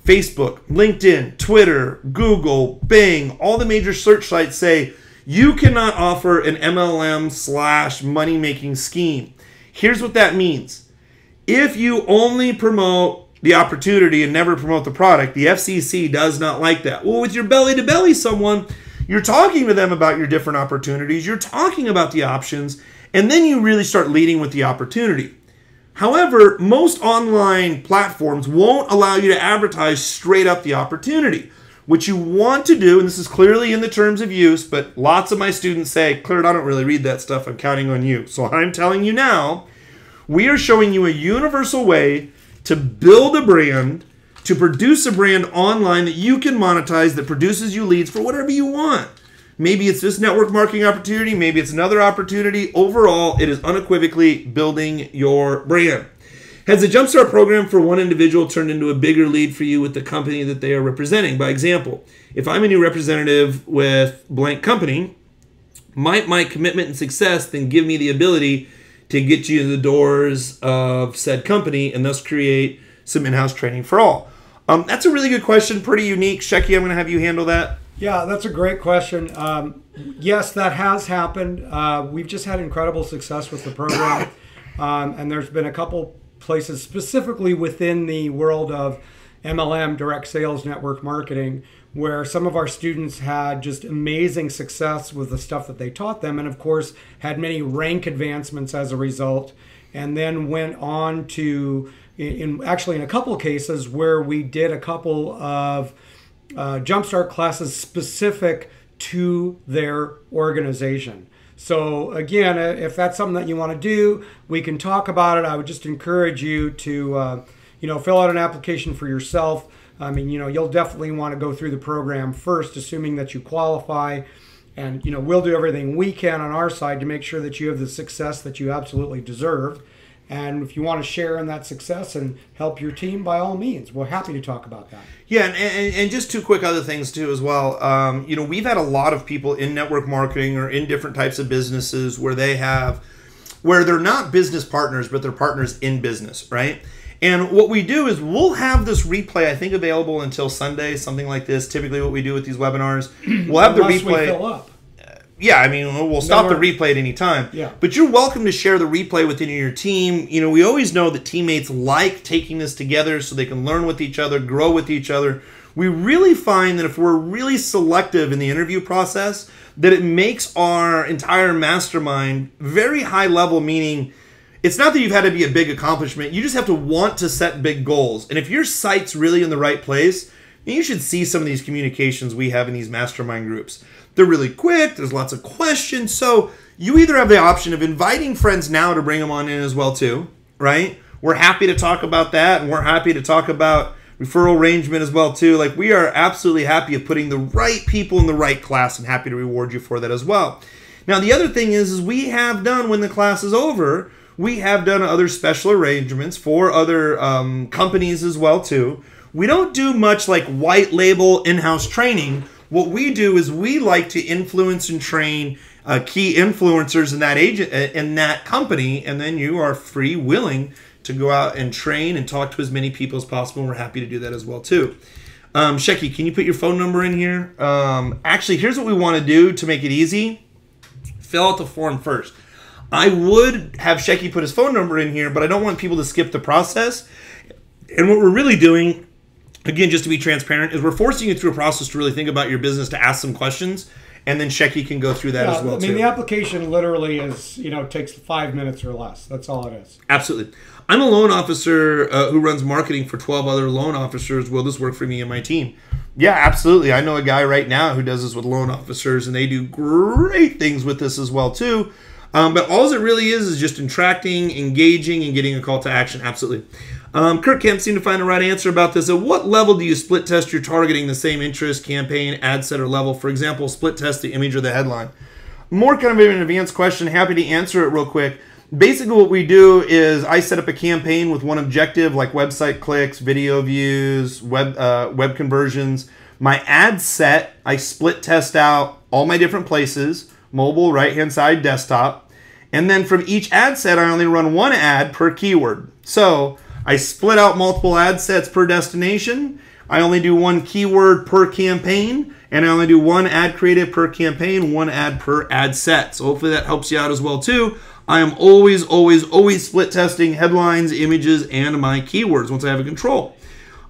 Speaker 2: Facebook, LinkedIn, Twitter, Google, Bing, all the major search sites say you cannot offer an MLM / money-making scheme. Here's what that means. If you only promote the opportunity and never promote the product, the FCC does not like that. Well, with your belly-to-belly someone, you're talking to them about your different opportunities, you're talking about the options, and then you really start leading with the opportunity. However, most online platforms won't allow you to advertise straight up the opportunity. What you want to do, and this is clearly in the terms of use, but lots of my students say, Claire, I don't really read that stuff, I'm counting on you. So I'm telling you now, we are showing you a universal way to build a brand, to produce a brand online that you can monetize, that produces you leads for whatever you want. Maybe it's this network marketing opportunity, maybe it's another opportunity. Overall, it is unequivocally building your brand. Has the JumpStart program for one individual turned into a bigger lead for you with the company that they are representing? By example, if I'm a new representative with blank company, might my commitment and success then give me the ability to get you in the doors of said company and thus create some in-house training for all? That's a really good question, pretty unique. Shecky, I'm going to have you handle that.
Speaker 1: Yeah, that's a great question. Yes, that has happened. We've just had incredible success with the program. And there's been a couple places specifically within the world of MLM, direct sales network marketing, where some of our students had just amazing success with the stuff that they taught them, and of course had many rank advancements as a result, and then went on to, actually in a couple of cases where we did a couple of JumpStart classes specific to their organization. So again, if that's something that you want to do, we can talk about it. I would just encourage you to fill out an application for yourself. I mean, you'll definitely want to go through the program first, assuming that you qualify. And, we'll do everything we can on our side to make sure that you have the success that you absolutely deserve. And if you want to share in that success and help your team, by all means, we're happy to talk about that.
Speaker 2: Yeah, and just two quick other things too as well. We've had a lot of people in network marketing or in different types of businesses where they're not business partners, but they're partners in business, right? And what we do is we'll have this replay, I think, available until Sunday, something like this. Typically what we do with these webinars, we'll have the replay.
Speaker 1: We fill up.
Speaker 2: Yeah, I mean, we'll stop the replay at any time.
Speaker 1: Yeah.
Speaker 2: But you're welcome to share the replay within your team. We always know that teammates like taking this together so they can learn with each other, grow with each other. We really find that if we're really selective in the interview process, that it makes our entire mastermind very high level, meaning it's not that you've had to be a big accomplishment. You just have to want to set big goals. And if your site's really in the right place, you should see some of these communications we have in these mastermind groups. They're really quick. There's lots of questions. So you either have the option of inviting friends now to bring them on in as well too, right? We're happy to talk about that, and we're happy to talk about referral arrangement as well too. Like, we are absolutely happy of putting the right people in the right class, and happy to reward you for that as well. Now, the other thing is we have done, when the class is over, we have done other special arrangements for other companies as well too. We don't do much like white label in-house training. What we do is we like to influence and train key influencers in that in that company, and then you are free, willing to go out and train and talk to as many people as possible. And we're happy to do that as well too. Shecky, can you put your phone number in here? Actually, here's what we want to do to make it easy. Fill out the form first. I would have Shecky put his phone number in here, but I don't want people to skip the process. And what we're really doing, again, just to be transparent, is we're forcing you through a process to really think about your business, to ask some questions, and then Shecky can go through that as well, too.
Speaker 1: The application literally is, takes 5 minutes or less. That's all it is.
Speaker 2: Absolutely. I'm a loan officer who runs marketing for 12 other loan officers. Will this work for me and my team? Yeah, absolutely. I know a guy right now who does this with loan officers, and they do great things with this as well, too. But all it really is just attracting, engaging, and getting a call to action. Absolutely. Kurt can't seem to find the right answer about this. At what level do you split test your targeting the same interest, campaign, ad set, or level? For example, split test the image or the headline. More kind of an advanced question. Happy to answer it real quick. Basically, what we do is I set up a campaign with one objective, like website clicks, video views, web conversions. My ad set, I split test out all my different places, mobile, right-hand side, desktop. And then from each ad set, I only run one ad per keyword. So I split out multiple ad sets per destination. I only do one keyword per campaign, and I only do one ad creative per campaign, one ad per ad set. So hopefully that helps you out as well too. I am always split testing headlines, images, and my keywords once I have a control.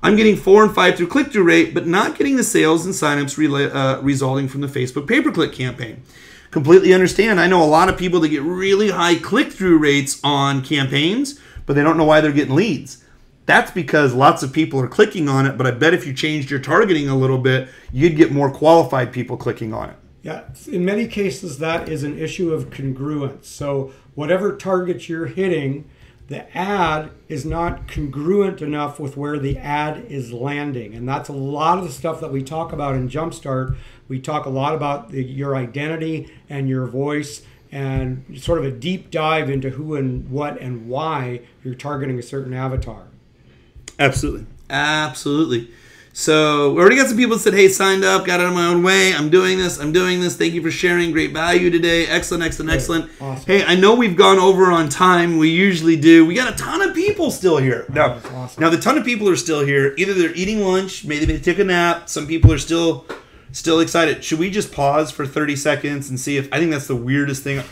Speaker 2: I'm getting 4 and 5 through click-through rate, but not getting the sales and signups resulting from the Facebook pay-per-click campaign. Completely understand. I know a lot of people that get really high click-through rates on campaigns, but they don't know why they're getting leads. That's because lots of people are clicking on it, but I bet if you changed your targeting a little bit, you'd get more qualified people clicking on it.
Speaker 1: Yeah, in many cases, that is an issue of congruence. So whatever targets you're hitting, the ad is not congruent enough with where the ad is landing. And that's a lot of the stuff that we talk about in JumpStart. We talk a lot about your identity and your voice, and sort of a deep dive into who and what and why you're targeting a certain avatar.
Speaker 2: Absolutely. Absolutely. So we already got some people that said, hey, signed up, got out of my own way. I'm doing this. Thank you for sharing. Great value today. Excellent. Awesome. Hey, I know we've gone over on time. We usually do. We got a ton of people still here. Now, the ton of people are still here. Either they're eating lunch, maybe they took a nap. Some people are still excited. Should we just pause for 30 seconds and see if... I think that's the weirdest thing.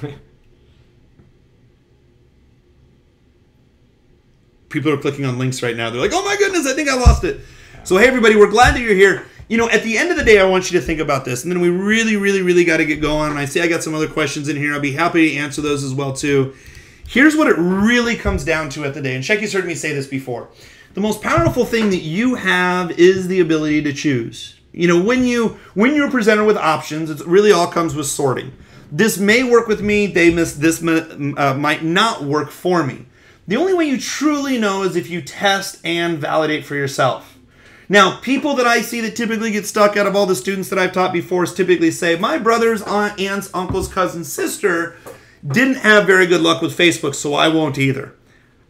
Speaker 2: People are clicking on links right now. They're like, oh my goodness, I think I lost it. So hey everybody, we're glad that you're here. At the end of the day, I want you to think about this, and then we really got to get going. And I see I got some other questions in here. I'll be happy to answer those as well too. Here's what it really comes down to at the day, and Shecky's heard me say this before. The most powerful thing that you have is the ability to choose. When you're presented with options, it really all comes with sorting. This may work with me. This might not work for me. The only way you truly know is if you test and validate for yourself. Now, people that I see that typically get stuck out of all the students that I've taught before is typically say, my brother's aunts, uncles, cousin's sister didn't have very good luck with Facebook, so I won't either.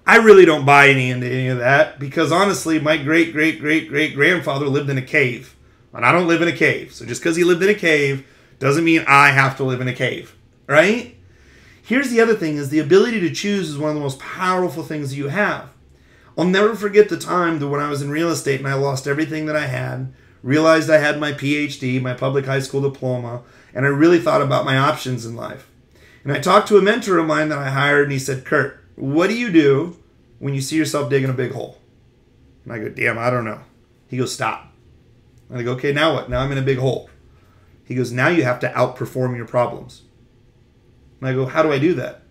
Speaker 2: I really don't buy into any of that because honestly, my great-great-great-great-grandfather lived in a cave. And I don't live in a cave. So just because he lived in a cave doesn't mean I have to live in a cave, right? Here's the other thing, is the ability to choose is one of the most powerful things you have. I'll never forget the time that when I was in real estate and I lost everything that I had, realized I had my PhD, my public high school diploma, and I really thought about my options in life. And I talked to a mentor of mine that I hired, and he said, Kurt, what do you do when you see yourself digging a big hole? And I go, damn, I don't know. He goes, stop. And I go, okay, now what? Now I'm in a big hole. He goes, now you have to outperform your problems. And I go, how do I do that?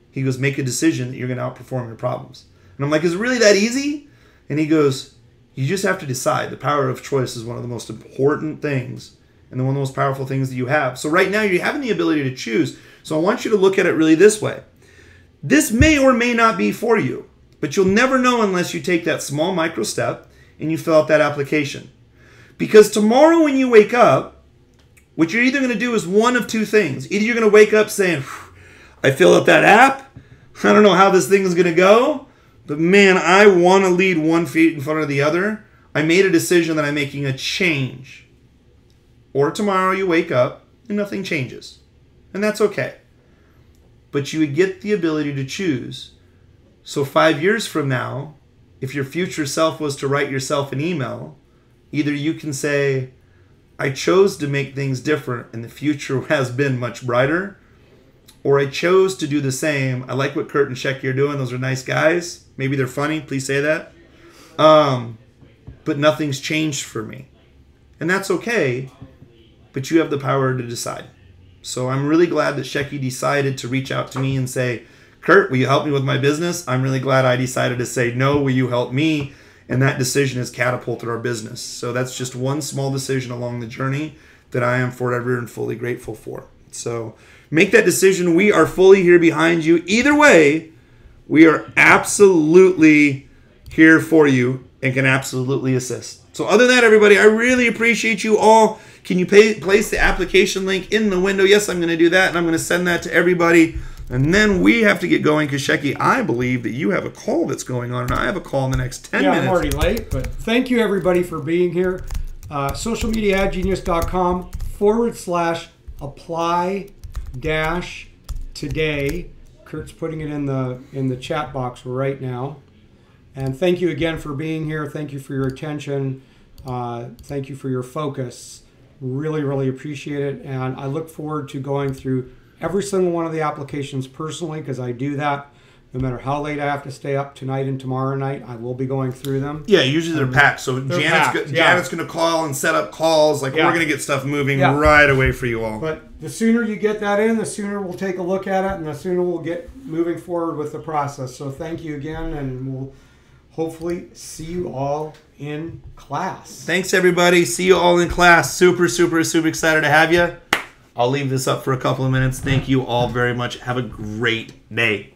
Speaker 2: He goes, make a decision that you're going to outperform your problems. And I'm like, is it really that easy? And he goes, you just have to decide. The power of choice is one of the most important things and one of the most powerful things that you have. So right now you're having the ability to choose. So I want you to look at it really this way. This may or may not be for you, but you'll never know unless you take that small micro step and you fill out that application. Because tomorrow when you wake up, what you're either going to do is one of two things. Either you're going to wake up saying, I filled out that app. I don't know how this thing is going to go. But man, I want to lead 1 foot in front of the other. I made a decision that I'm making a change. Or tomorrow you wake up and nothing changes. And that's okay. But you would get the ability to choose. So 5 years from now, if your future self was to write yourself an email, either you can say, I chose to make things different and the future has been much brighter, or I chose to do the same. I like what Kurt and Shecky are doing. Those are nice guys. Maybe they're funny. Please say that. But nothing's changed for me. And that's okay, but you have the power to decide. So I'm really glad that Shecky decided to reach out to me and say, Kurt, will you help me with my business? I'm really glad I decided to say, no, will you help me? And that decision has catapulted our business. So that's just one small decision along the journey that I am forever and fully grateful for. So make that decision. We are fully here behind you. Either way, we are absolutely here for you and can absolutely assist. So other than that, everybody, I really appreciate you all. Can you place the application link in the window? Yes, I'm going to do that, and I'm going to send that to everybody. And then we have to get going because, Shecky, I believe that you have a call that's going on, and I have a call in the next 10 minutes.
Speaker 1: Yeah, I'm already late, but thank you, everybody, for being here. socialmediagenius.com/apply-today. Kurt's putting it in the chat box right now. And thank you again for being here. Thank you for your attention. Thank you for your focus. Really, really appreciate it. And I look forward to going through every single one of the applications personally, because I do that no matter how late I have to stay up tonight and tomorrow night. I will be going through them.
Speaker 2: Yeah, usually they're packed. So Janet's going to call and set up calls. We're going to get stuff moving right away for you all.
Speaker 1: But the sooner you get that in, the sooner we'll take a look at it, and the sooner we'll get moving forward with the process. So thank you again, and we'll hopefully see you all in class.
Speaker 2: Thanks, everybody. See you all in class. Super, super, super excited to have you. I'll leave this up for a couple of minutes. Thank you all very much. Have a great day.